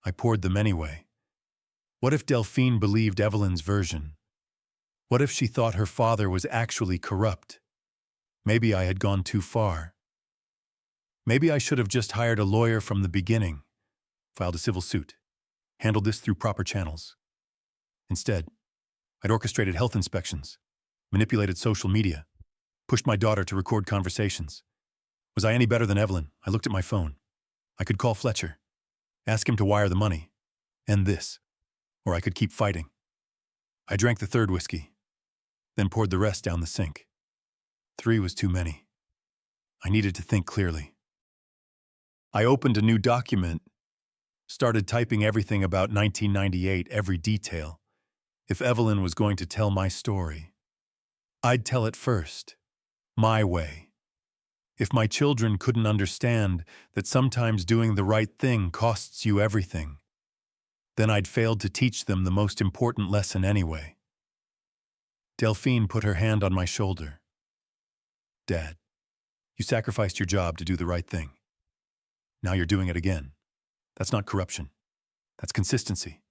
I poured them anyway. What if Delphine believed Evelyn's version? What if she thought her father was actually corrupt? Maybe I had gone too far. Maybe I should have just hired a lawyer from the beginning, filed a civil suit, handled this through proper channels. Instead, I'd orchestrated health inspections, manipulated social media, pushed my daughter to record conversations. Was I any better than Evelyn? I looked at my phone. I could call Fletcher, ask him to wire the money, end this, or I could keep fighting. I drank the 3rd whiskey, then poured the rest down the sink. 3 was too many. I needed to think clearly. I opened a new document, started typing everything about 1998, every detail. If Evelyn was going to tell my story, I'd tell it first, my way. If my children couldn't understand that sometimes doing the right thing costs you everything, then I'd failed to teach them the most important lesson anyway. Delphine put her hand on my shoulder. Dad, you sacrificed your job to do the right thing. Now you're doing it again. That's not corruption. That's consistency.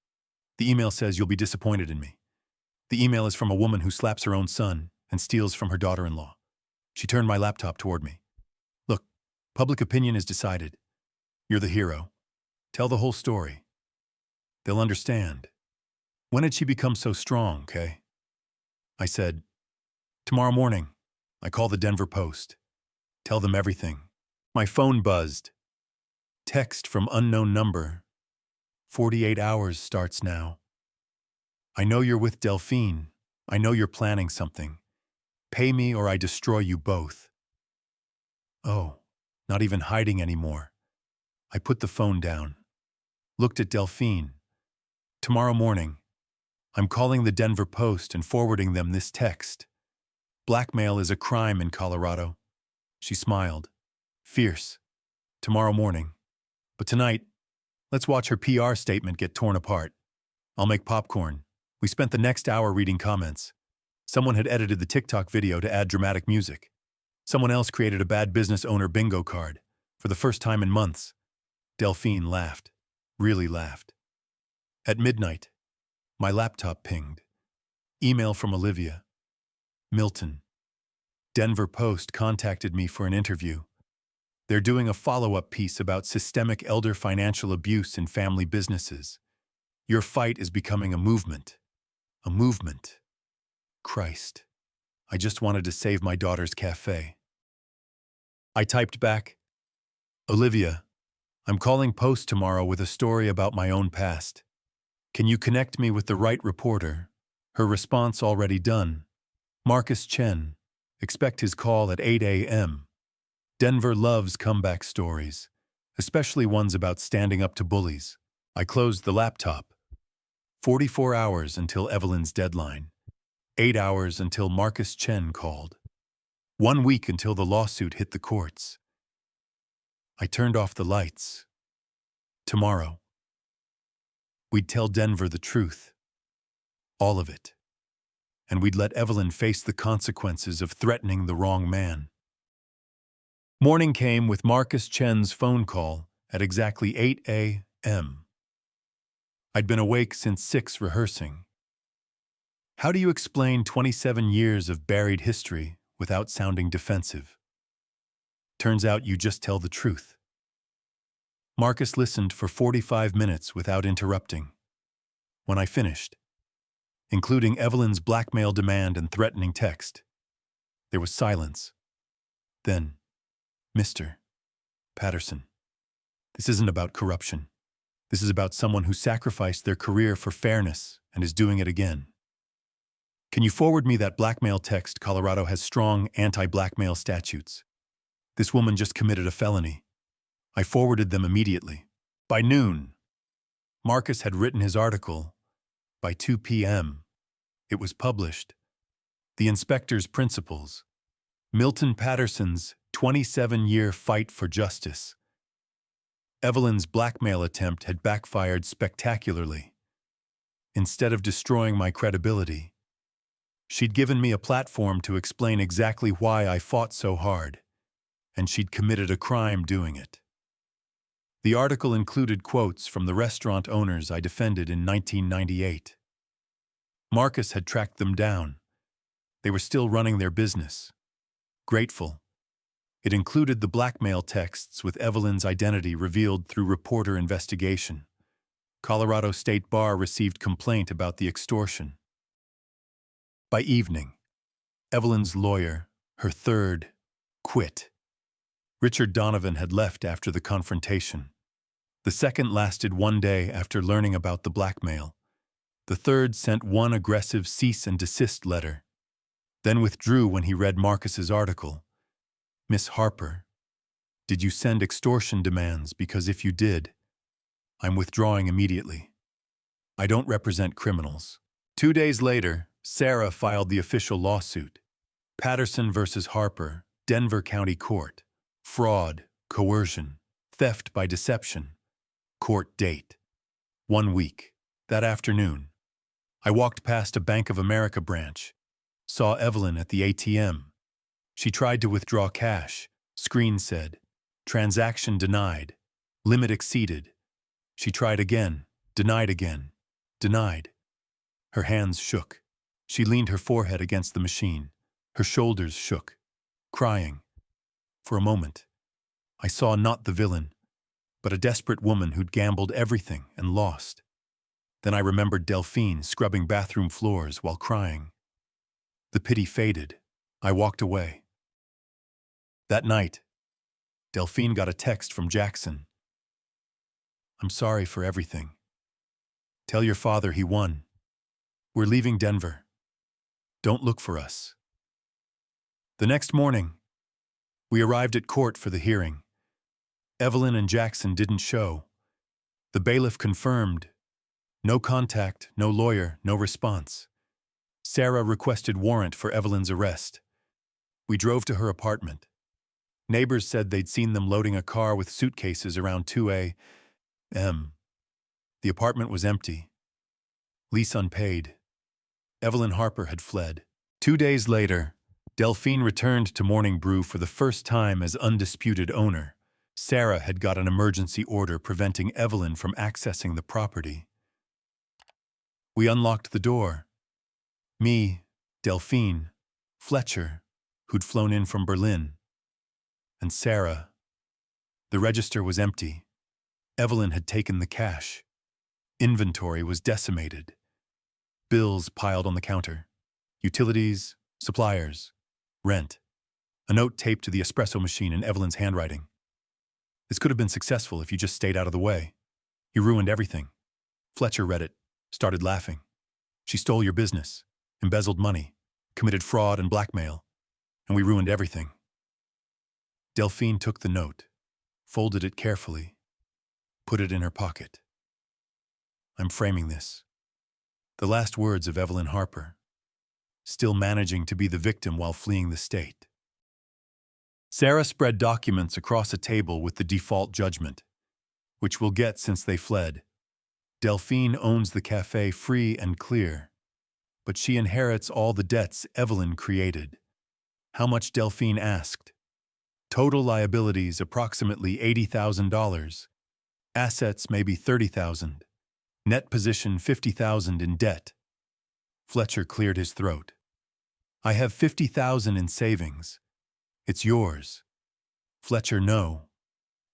The email says you'll be disappointed in me. The email is from a woman who slaps her own son and steals from her daughter-in-law. She turned my laptop toward me. Look, public opinion is decided. You're the hero. Tell the whole story. They'll understand. When did she become so strong, Kay? I said, tomorrow morning, I call the Denver Post. Tell them everything. My phone buzzed. Text from unknown number. 48 hours starts now. I know you're with Delphine. I know you're planning something. Pay me or I destroy you both. Oh, not even hiding anymore. I put the phone down. Looked at Delphine. Tomorrow morning, I'm calling the Denver Post and forwarding them this text. Blackmail is a crime in Colorado. She smiled. Fierce. Tomorrow morning. But tonight, let's watch her PR statement get torn apart. I'll make popcorn. We spent the next hour reading comments. Someone had edited the TikTok video to add dramatic music. Someone else created a bad business owner bingo card. For the first time in months, Delphine laughed. Really laughed. At midnight, my laptop pinged. Email from Olivia. Milton. Denver Post contacted me for an interview. They're doing a follow-up piece about systemic elder financial abuse in family businesses. Your fight is becoming a movement. A movement. Christ. I just wanted to save my daughter's cafe. I typed back, Olivia, I'm calling Post tomorrow with a story about my own past. Can you connect me with the right reporter? Her response already done. Marcus Chen. Expect his call at 8 a.m. Denver loves comeback stories, especially ones about standing up to bullies. I closed the laptop. 44 hours until Evelyn's deadline. 8 hours until Marcus Chen called. 1 week until the lawsuit hit the courts. I turned off the lights. Tomorrow, we'd tell Denver the truth. All of it. And we'd let Evelyn face the consequences of threatening the wrong man. Morning came with Marcus Chen's phone call at exactly 8 a.m. I'd been awake since 6 rehearsing. How do you explain 27 years of buried history without sounding defensive? Turns out you just tell the truth. Marcus listened for 45 minutes without interrupting. When I finished, including Evelyn's blackmail demand and threatening text, there was silence. Then, Mr. Patterson, this isn't about corruption. This is about someone who sacrificed their career for fairness and is doing it again. Can you forward me that blackmail text? Colorado has strong anti-blackmail statutes. This woman just committed a felony. I forwarded them immediately. By noon, Marcus had written his article. By 2 p.m., it was published. The Inspector's Principles. Milton Patterson's 27-year fight for justice. Evelyn's blackmail attempt had backfired spectacularly. Instead of destroying my credibility, she'd given me a platform to explain exactly why I fought so hard, and she'd committed a crime doing it. The article included quotes from the restaurant owners I defended in 1998. Marcus had tracked them down. They were still running their business. Grateful. It included the blackmail texts with Evelyn's identity revealed through reporter investigation. Colorado State Bar received complaint about the extortion. By evening, Evelyn's lawyer, her third, quit. Richard Donovan had left after the confrontation. The second lasted 1 day after learning about the blackmail. The third sent one aggressive cease and desist letter, then withdrew when he read Marcus's article. Miss Harper, did you send extortion demands? Because if you did, I'm withdrawing immediately. I don't represent criminals. 2 days later, Sarah filed the official lawsuit. Patterson versus Harper, Denver County Court. Fraud, coercion, theft by deception. Court date. 1 week. That afternoon, I walked past a Bank of America branch. Saw Evelyn at the ATM. She tried to withdraw cash. Screen said, transaction denied. Limit exceeded. She tried again. Denied again. Denied. Her hands shook. She leaned her forehead against the machine. Her shoulders shook. Crying. For a moment, I saw not the villain, but a desperate woman who'd gambled everything and lost. Then I remembered Delphine scrubbing bathroom floors while crying. The pity faded. I walked away. That night, Delphine got a text from Jackson. I'm sorry for everything. Tell your father he won. We're leaving Denver. Don't look for us. The next morning, we arrived at court for the hearing. Evelyn and Jackson didn't show. The bailiff confirmed. No contact, no lawyer, no response. Sarah requested warrant for Evelyn's arrest. We drove to her apartment. Neighbors said they'd seen them loading a car with suitcases around 2 a.m. The apartment was empty. Lease unpaid. Evelyn Harper had fled. 2 days later, Delphine returned to Morning Brew for the first time as undisputed owner. Sarah had got an emergency order preventing Evelyn from accessing the property. We unlocked the door. Me, Delphine, Fletcher, who'd flown in from Berlin. And Sarah. The register was empty. Evelyn had taken the cash. Inventory was decimated. Bills piled on the counter. Utilities, suppliers, rent. A note taped to the espresso machine in Evelyn's handwriting. This could have been successful if you just stayed out of the way. You ruined everything. Fletcher read it, started laughing. She stole your business, embezzled money, committed fraud and blackmail, and we ruined everything. Delphine took the note, folded it carefully, put it in her pocket. I'm framing this. The last words of Evelyn Harper, still managing to be the victim while fleeing the state. Sarah spread documents across a table with the default judgment, which we'll get since they fled. Delphine owns the cafe free and clear, but she inherits all the debts Evelyn created. How much Delphine asked? Total liabilities approximately $80,000. Assets maybe $30,000. Net position $50,000 in debt. Fletcher cleared his throat. I have $50,000 in savings. It's yours. Fletcher, no.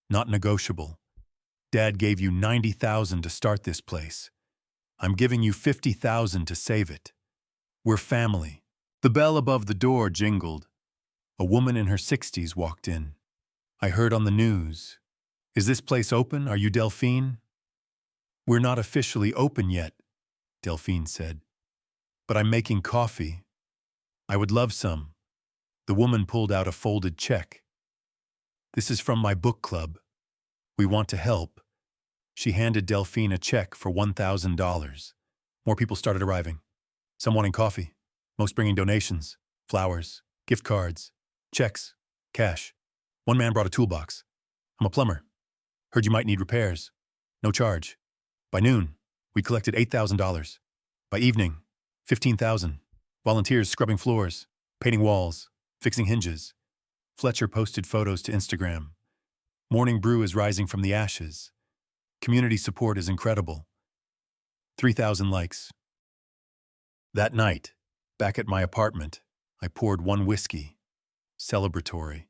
Not negotiable. Dad gave you $90,000 to start this place. I'm giving you $50,000 to save it. We're family. The bell above the door jingled. A woman in her 60s walked in. I heard on the news. Is this place open? Are you Delphine? We're not officially open yet, Delphine said. But I'm making coffee. I would love some. The woman pulled out a folded check. This is from my book club. We want to help. She handed Delphine a check for $1,000. More people started arriving. Some wanting coffee. Most bringing donations, flowers, gift cards, checks, cash. One man brought a toolbox. I'm a plumber. Heard you might need repairs. No charge. By noon, we collected $8,000. By evening, $15,000. Volunteers scrubbing floors, painting walls, fixing hinges. Fletcher posted photos to Instagram. Morning brew is rising from the ashes. Community support is incredible. 3,000 likes. That night, back at my apartment, I poured one whiskey. Celebratory.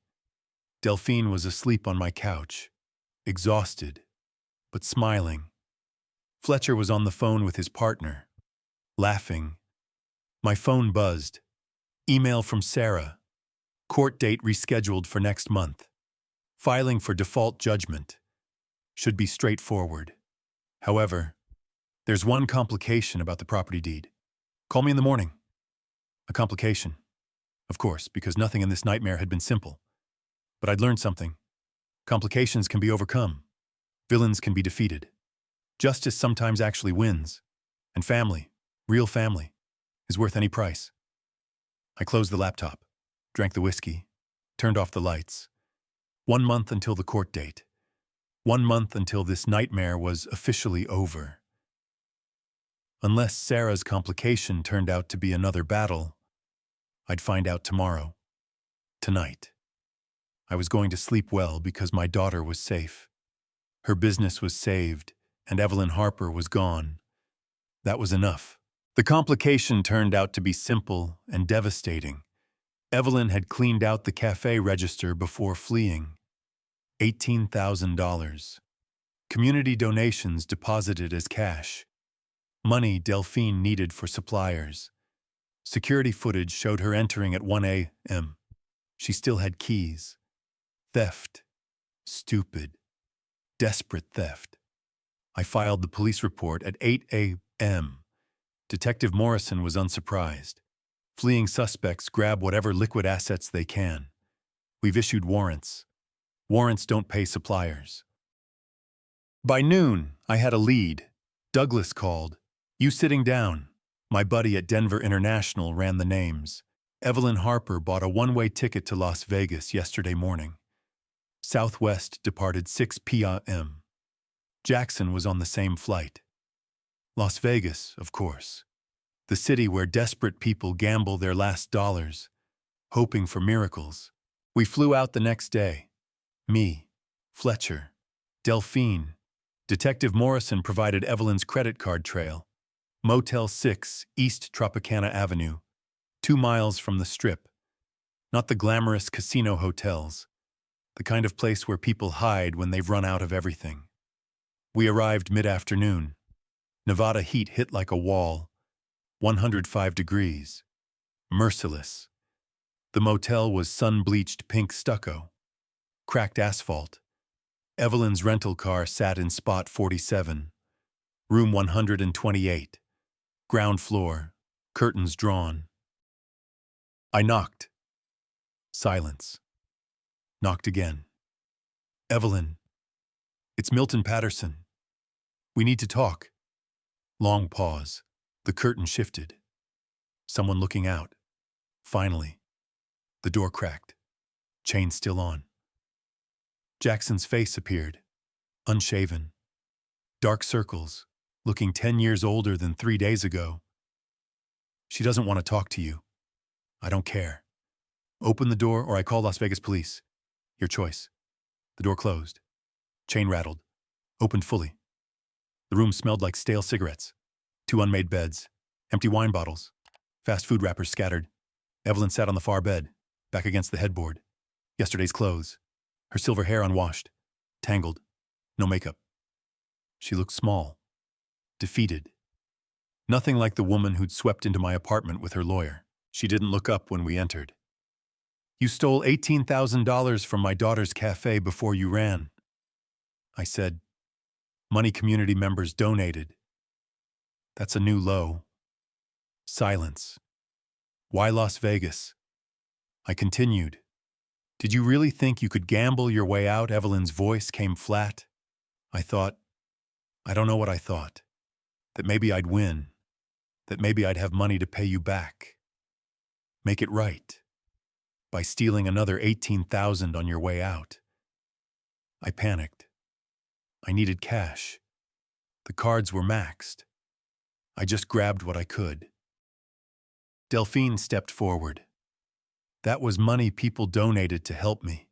Delphine was asleep on my couch, exhausted, but smiling. Fletcher was on the phone with his partner, laughing. My phone buzzed. Email from Sarah. Court date rescheduled for next month. Filing for default judgment. Should be straightforward. However, there's one complication about the property deed. Call me in the morning. A complication. Of course, because nothing in this nightmare had been simple. But I'd learned something. Complications can be overcome. Villains can be defeated. Justice sometimes actually wins. And family, real family, is worth any price. I closed the laptop, drank the whiskey, turned off the lights. 1 month until the court date. 1 month until this nightmare was officially over. Unless Sarah's complication turned out to be another battle, I'd find out tomorrow. Tonight. I was going to sleep well because my daughter was safe. Her business was saved, and Evelyn Harper was gone. That was enough. The complication turned out to be simple and devastating. Evelyn had cleaned out the cafe register before fleeing. $18,000. Community donations deposited as cash. Money Delphine needed for suppliers. Security footage showed her entering at 1 a.m. She still had keys. Theft. Stupid. Desperate theft. I filed the police report at 8 a.m. Detective Morrison was unsurprised. Fleeing suspects grab whatever liquid assets they can. We've issued warrants. Warrants don't pay suppliers. By noon, I had a lead. Douglas called. You sitting down. My buddy at Denver International ran the names. Evelyn Harper bought a one-way ticket to Las Vegas yesterday morning. Southwest departed 6 p.m. Jackson was on the same flight. Las Vegas, of course. The city where desperate people gamble their last dollars, hoping for miracles. We flew out the next day. Me, Fletcher, Delphine. Detective Morrison provided Evelyn's credit card trail. Motel 6, East Tropicana Avenue, 2 miles from the Strip. Not the glamorous casino hotels, the kind of place where people hide when they've run out of everything. We arrived mid-afternoon. Nevada heat hit like a wall, 105 degrees. Merciless. The motel was sun-bleached pink stucco, cracked asphalt. Evelyn's rental car sat in spot 47, room 128, ground floor, curtains drawn. I knocked. Silence. Knocked again. Evelyn, it's Milton Patterson. We need to talk. Long pause. The curtain shifted. Someone looking out. Finally. The door cracked. Chain still on. Jackson's face appeared. Unshaven. Dark circles, looking 10 years older than 3 days ago. She doesn't want to talk to you. I don't care. Open the door or I call Las Vegas police. Your choice. The door closed. Chain rattled. Opened fully. The room smelled like stale cigarettes. 2 unmade beds. Empty wine bottles. Fast food wrappers scattered. Evelyn sat on the far bed, back against the headboard. Yesterday's clothes. Her silver hair unwashed. Tangled. No makeup. She looked small. Defeated. Nothing like the woman who'd swept into my apartment with her lawyer. She didn't look up when we entered. You stole $18,000 from my daughter's cafe before you ran. I said, money community members donated. That's a new low. Silence. Why Las Vegas? I continued. Did you really think you could gamble your way out? Evelyn's voice came flat. I don't know what I thought. That maybe I'd win. That maybe I'd have money to pay you back. Make it right. By stealing another $18,000 on your way out. I panicked. I needed cash. The cards were maxed. I just grabbed what I could. Delphine stepped forward. That was money people donated to help me.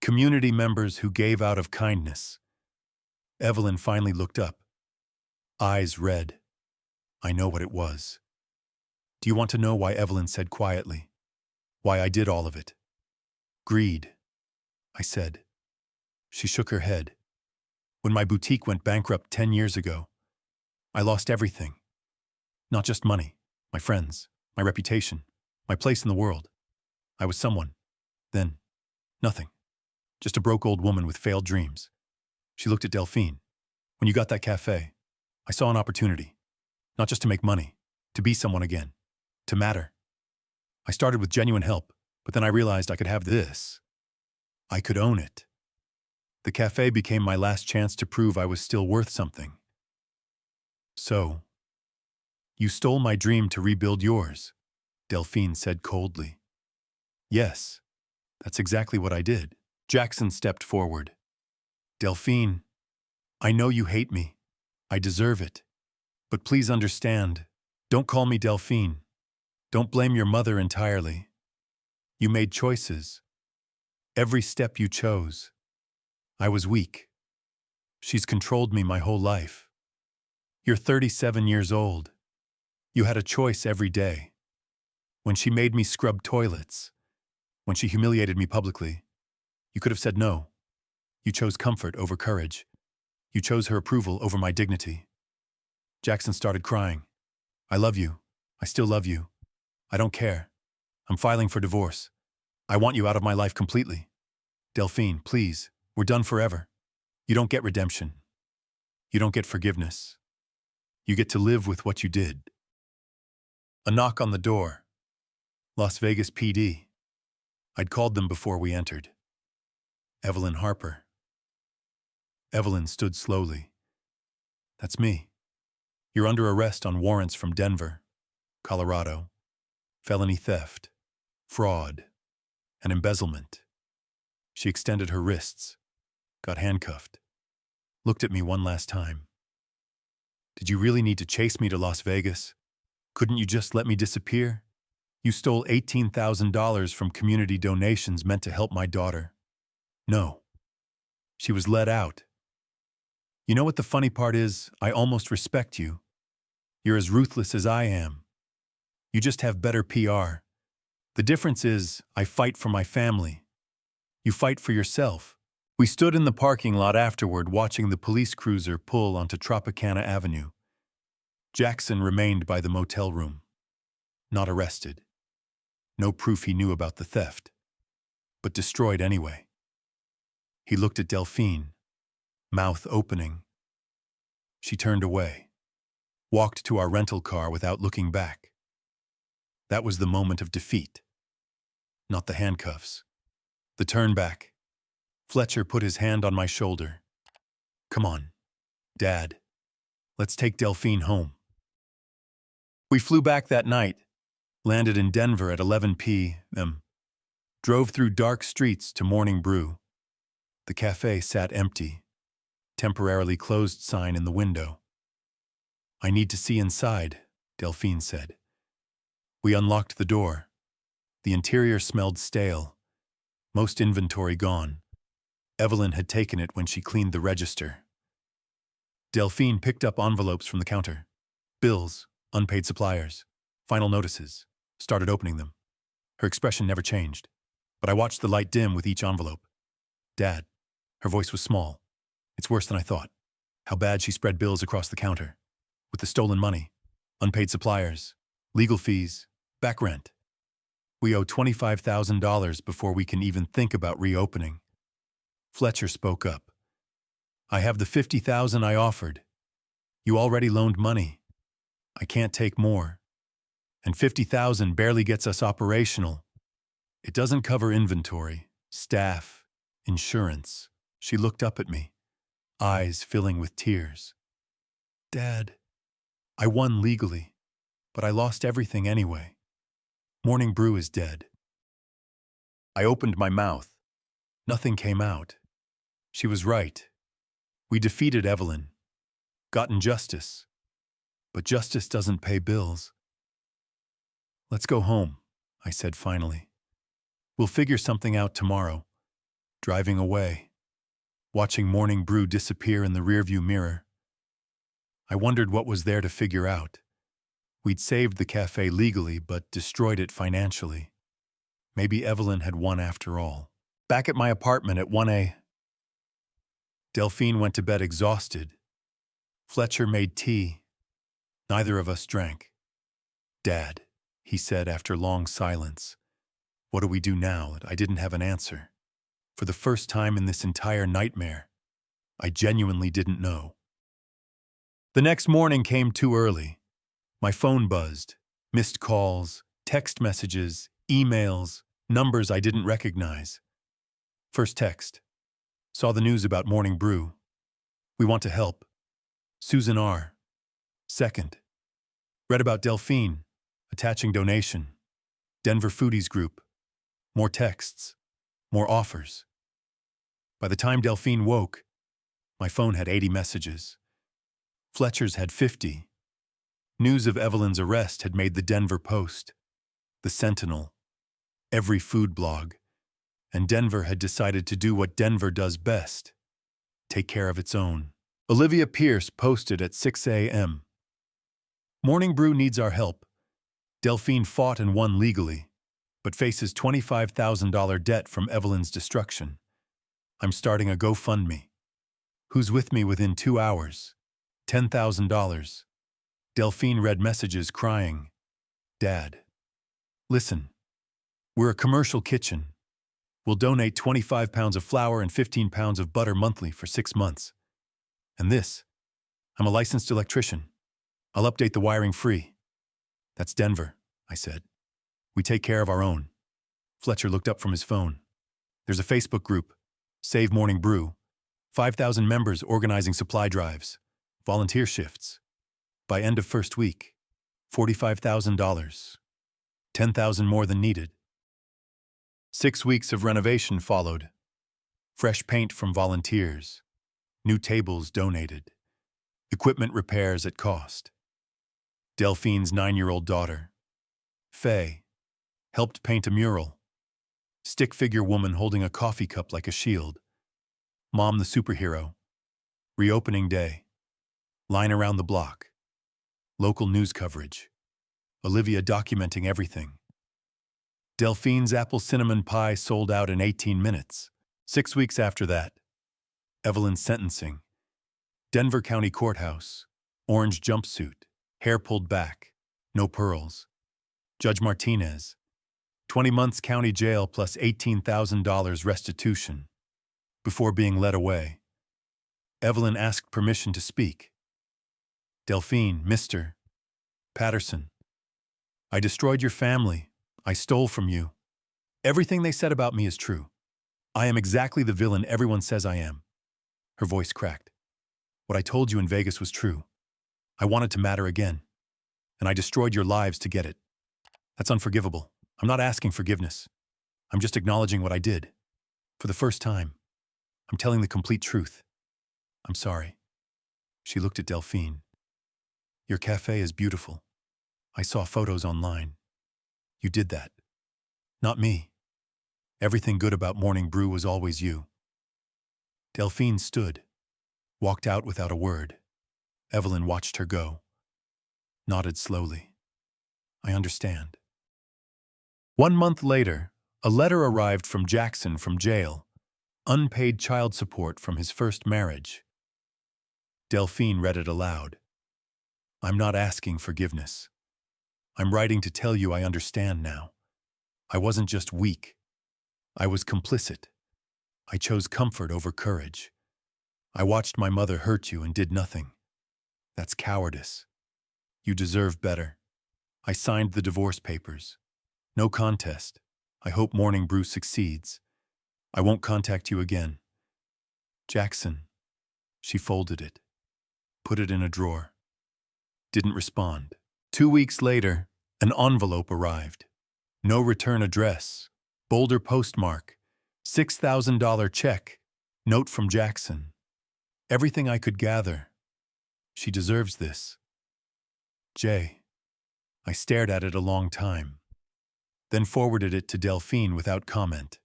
Community members who gave out of kindness. Evelyn finally looked up. Eyes red. I know what it was. Do you want to know why? Evelyn said quietly. Why I did all of it? Greed, I said. She shook her head. When my boutique went bankrupt 10 years ago, I lost everything. Not just money, my friends, my reputation, my place in the world. I was someone. Then, nothing. Just a broke old woman with failed dreams. She looked at Delphine. When you got that cafe, I saw an opportunity. Not just to make money, to be someone again, to matter. I started with genuine help, but then I realized I could have this. I could own it. The cafe became my last chance to prove I was still worth something. So, you stole my dream to rebuild yours, Delphine said coldly. Yes, that's exactly what I did. Jackson stepped forward. Delphine, I know you hate me. I deserve it. But please understand, don't call me Delphine. Don't blame your mother entirely. You made choices. Every step you chose. I was weak. She's controlled me my whole life. You're 37 years old. You had a choice every day. When she made me scrub toilets, when she humiliated me publicly, you could have said no. You chose comfort over courage. You chose her approval over my dignity. Jackson started crying. I love you. I still love you. I don't care. I'm filing for divorce. I want you out of my life completely. Delphine, please, we're done forever. You don't get redemption. You don't get forgiveness. You get to live with what you did. A knock on the door. Las Vegas PD. I'd called them before we entered. Evelyn Harper. Evelyn stood slowly. That's me. You're under arrest on warrants from Denver, Colorado. Felony theft, fraud, and embezzlement. She extended her wrists, got handcuffed, looked at me one last time. Did you really need to chase me to Las Vegas? Couldn't you just let me disappear? You stole $18,000 from community donations meant to help my daughter. No. She was let out. You know what the funny part is? I almost respect you. You're as ruthless as I am. You just have better PR. The difference is, I fight for my family. You fight for yourself. We stood in the parking lot afterward watching the police cruiser pull onto Tropicana Avenue. Jackson remained by the motel room. Not arrested. No proof he knew about the theft. But destroyed anyway. He looked at Delphine, mouth opening. She turned away. Walked to our rental car without looking back. That was the moment of defeat. Not the handcuffs. The turn back. Fletcher put his hand on my shoulder. Come on, Dad. Let's take Delphine home. We flew back that night, landed in Denver at 11 p.m., drove through dark streets to Morning Brew. The cafe sat empty, temporarily closed sign in the window. I need to see inside, Delphine said. We unlocked the door. The interior smelled stale. Most inventory gone. Evelyn had taken it when she cleaned the register. Delphine picked up envelopes from the counter. Bills, unpaid suppliers, final notices. Started opening them. Her expression never changed. But I watched the light dim with each envelope. Dad. Her voice was small. It's worse than I thought. How bad she spread bills across the counter. With the stolen money, unpaid suppliers, legal fees, back rent. We owe $25,000 before we can even think about reopening. Fletcher spoke up. I have the $50,000 I offered. You already loaned money. I can't take more. And $50,000 barely gets us operational. It doesn't cover inventory, staff, insurance. She looked up at me, eyes filling with tears. Dad, I won legally, but I lost everything anyway. Morning Brew is dead. I opened my mouth. Nothing came out. She was right. We defeated Evelyn. Gotten justice. But justice doesn't pay bills. Let's go home, I said finally. We'll figure something out tomorrow. Driving away. Watching Morning Brew disappear in the rearview mirror. I wondered what was there to figure out. We'd saved the cafe legally, but destroyed it financially. Maybe Evelyn had won after all. Back at my apartment at 1 a.m., Delphine went to bed exhausted. Fletcher made tea. Neither of us drank. Dad, he said after long silence. What do we do now? I didn't have an answer. For the first time in this entire nightmare, I genuinely didn't know. The next morning came too early. My phone buzzed. Missed calls, text messages, emails, numbers I didn't recognize. First text. Saw the news about Morning Brew. We want to help. Susan R. Second. Read about Delphine. Attaching donation. Denver Foodies Group. More texts. More offers. By the time Delphine woke, my phone had 80 messages. Fletcher's had 50. News of Evelyn's arrest had made the Denver Post, the Sentinel, every food blog, and Denver had decided to do what Denver does best, take care of its own. Olivia Pierce posted at 6 a.m. Morning Brew needs our help. Delphine fought and won legally, but faces $25,000 debt from Evelyn's destruction. I'm starting a GoFundMe. Who's with me within 2 hours? $10,000. Delphine read messages crying. Dad. Listen. We're a commercial kitchen. We'll donate 25 pounds of flour and 15 pounds of butter monthly for 6 months. And this. I'm a licensed electrician. I'll update the wiring free. That's Denver, I said. We take care of our own. Fletcher looked up from his phone. There's a Facebook group. Save Morning Brew. 5,000 members organizing supply drives. Volunteer shifts. By end of first week, $45,000. 10,000 more than needed. 6 weeks of renovation followed. Fresh paint from volunteers. New tables donated. Equipment repairs at cost. Delphine's 9-year-old daughter, Faye, helped paint a mural. Stick figure woman holding a coffee cup like a shield. Mom the superhero. Reopening day. Line around the block. Local news coverage. Olivia documenting everything. Delphine's apple cinnamon pie sold out in 18 minutes. 6 weeks after that, Evelyn's sentencing. Denver County Courthouse. Orange jumpsuit. Hair pulled back. No pearls. Judge Martinez. 20 months county jail plus $18,000 restitution. Before being led away, Evelyn asked permission to speak. Delphine, Mr. Patterson, I destroyed your family. I stole from you. Everything they said about me is true. I am exactly the villain everyone says I am. Her voice cracked. What I told you in Vegas was true. I wanted to matter again, and I destroyed your lives to get it. That's unforgivable. I'm not asking forgiveness. I'm just acknowledging what I did. For the first time, I'm telling the complete truth. I'm sorry. She looked at Delphine. Your cafe is beautiful. I saw photos online. You did that. Not me. Everything good about Morning Brew was always you. Delphine stood, walked out without a word. Evelyn watched her go, nodded slowly. I understand. 1 month later, a letter arrived from Jackson from jail, unpaid child support from his first marriage. Delphine read it aloud. I'm not asking forgiveness. I'm writing to tell you I understand now. I wasn't just weak. I was complicit. I chose comfort over courage. I watched my mother hurt you and did nothing. That's cowardice. You deserve better. I signed the divorce papers. No contest. I hope Morning Brew succeeds. I won't contact you again. Jackson. She folded it. Put it in a drawer. Didn't respond. 2 weeks later, an envelope arrived. No return address. Boulder postmark. $6,000 check. Note from Jackson. Everything I could gather. She deserves this. J. I stared at it a long time. Then forwarded it to Delphine without comment.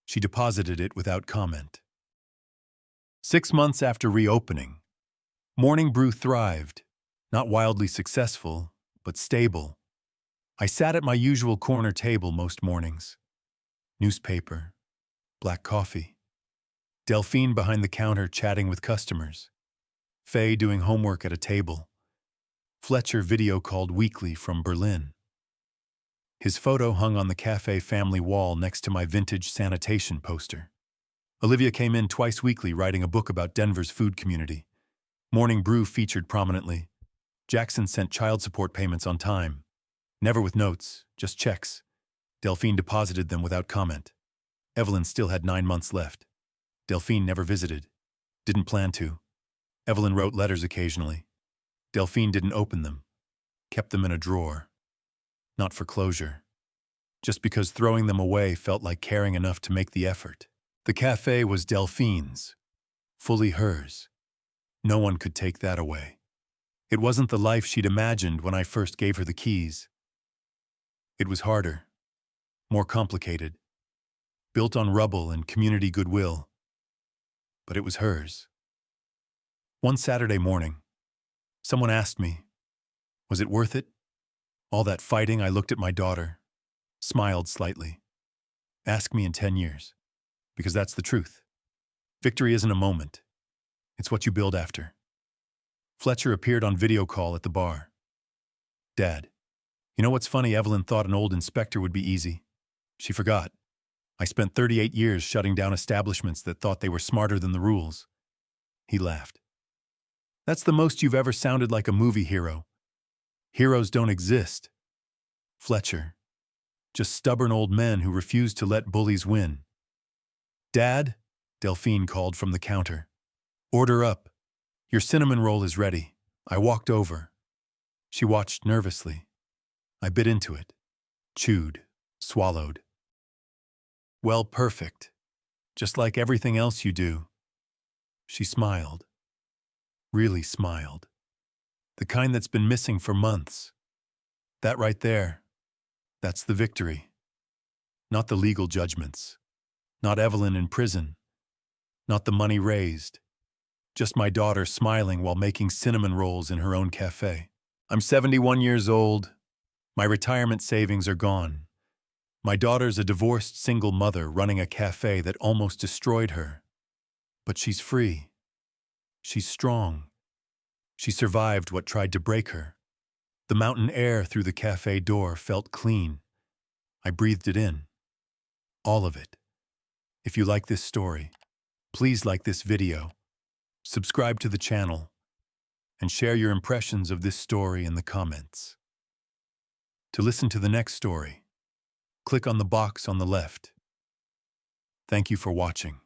She deposited it without comment. 6 months after reopening, Morning Brew thrived. Not wildly successful, but stable. I sat at my usual corner table most mornings. Newspaper, black coffee. Delphine behind the counter chatting with customers. Faye doing homework at a table. Fletcher video called weekly from Berlin. His photo hung on the cafe family wall next to my vintage sanitation poster. Olivia came in twice weekly writing a book about Denver's food community. Morning Brew featured prominently. Jackson sent child support payments on time. Never with notes, just checks. Delphine deposited them without comment. Evelyn still had 9 months left. Delphine never visited. Didn't plan to. Evelyn wrote letters occasionally. Delphine didn't open them. Kept them in a drawer. Not for closure. Just because throwing them away felt like caring enough to make the effort. The cafe was Delphine's. Fully hers. No one could take that away. It wasn't the life she'd imagined when I first gave her the keys. It was harder. More complicated. Built on rubble and community goodwill. But it was hers. One Saturday morning, someone asked me, was it worth it? All that fighting. I looked at my daughter, smiled slightly. Ask me in 10 years, because that's the truth. Victory isn't a moment. It's what you build after. Fletcher appeared on video call at the bar. Dad, you know what's funny? Evelyn thought an old inspector would be easy. She forgot. I spent 38 years shutting down establishments that thought they were smarter than the rules. He laughed. That's the most you've ever sounded like a movie hero. Heroes don't exist. Fletcher. Just stubborn old men who refuse to let bullies win. Dad, Delphine called from the counter. Order up. Your cinnamon roll is ready. I walked over. She watched nervously. I bit into it. Chewed. Swallowed. Well, perfect. Just like everything else you do. She smiled. Really smiled. The kind that's been missing for months. That right there. That's the victory. Not the legal judgments. Not Evelyn in prison. Not the money raised. Just my daughter smiling while making cinnamon rolls in her own cafe. I'm 71 years old. My retirement savings are gone. My daughter's a divorced single mother running a cafe that almost destroyed her. But she's free. She's strong. She survived what tried to break her. The mountain air through the cafe door felt clean. I breathed it in. All of it. If you like this story, please like this video, subscribe to the channel, and share your impressions of this story in the comments. To listen to the next story, click on the box on the left. Thank you for watching.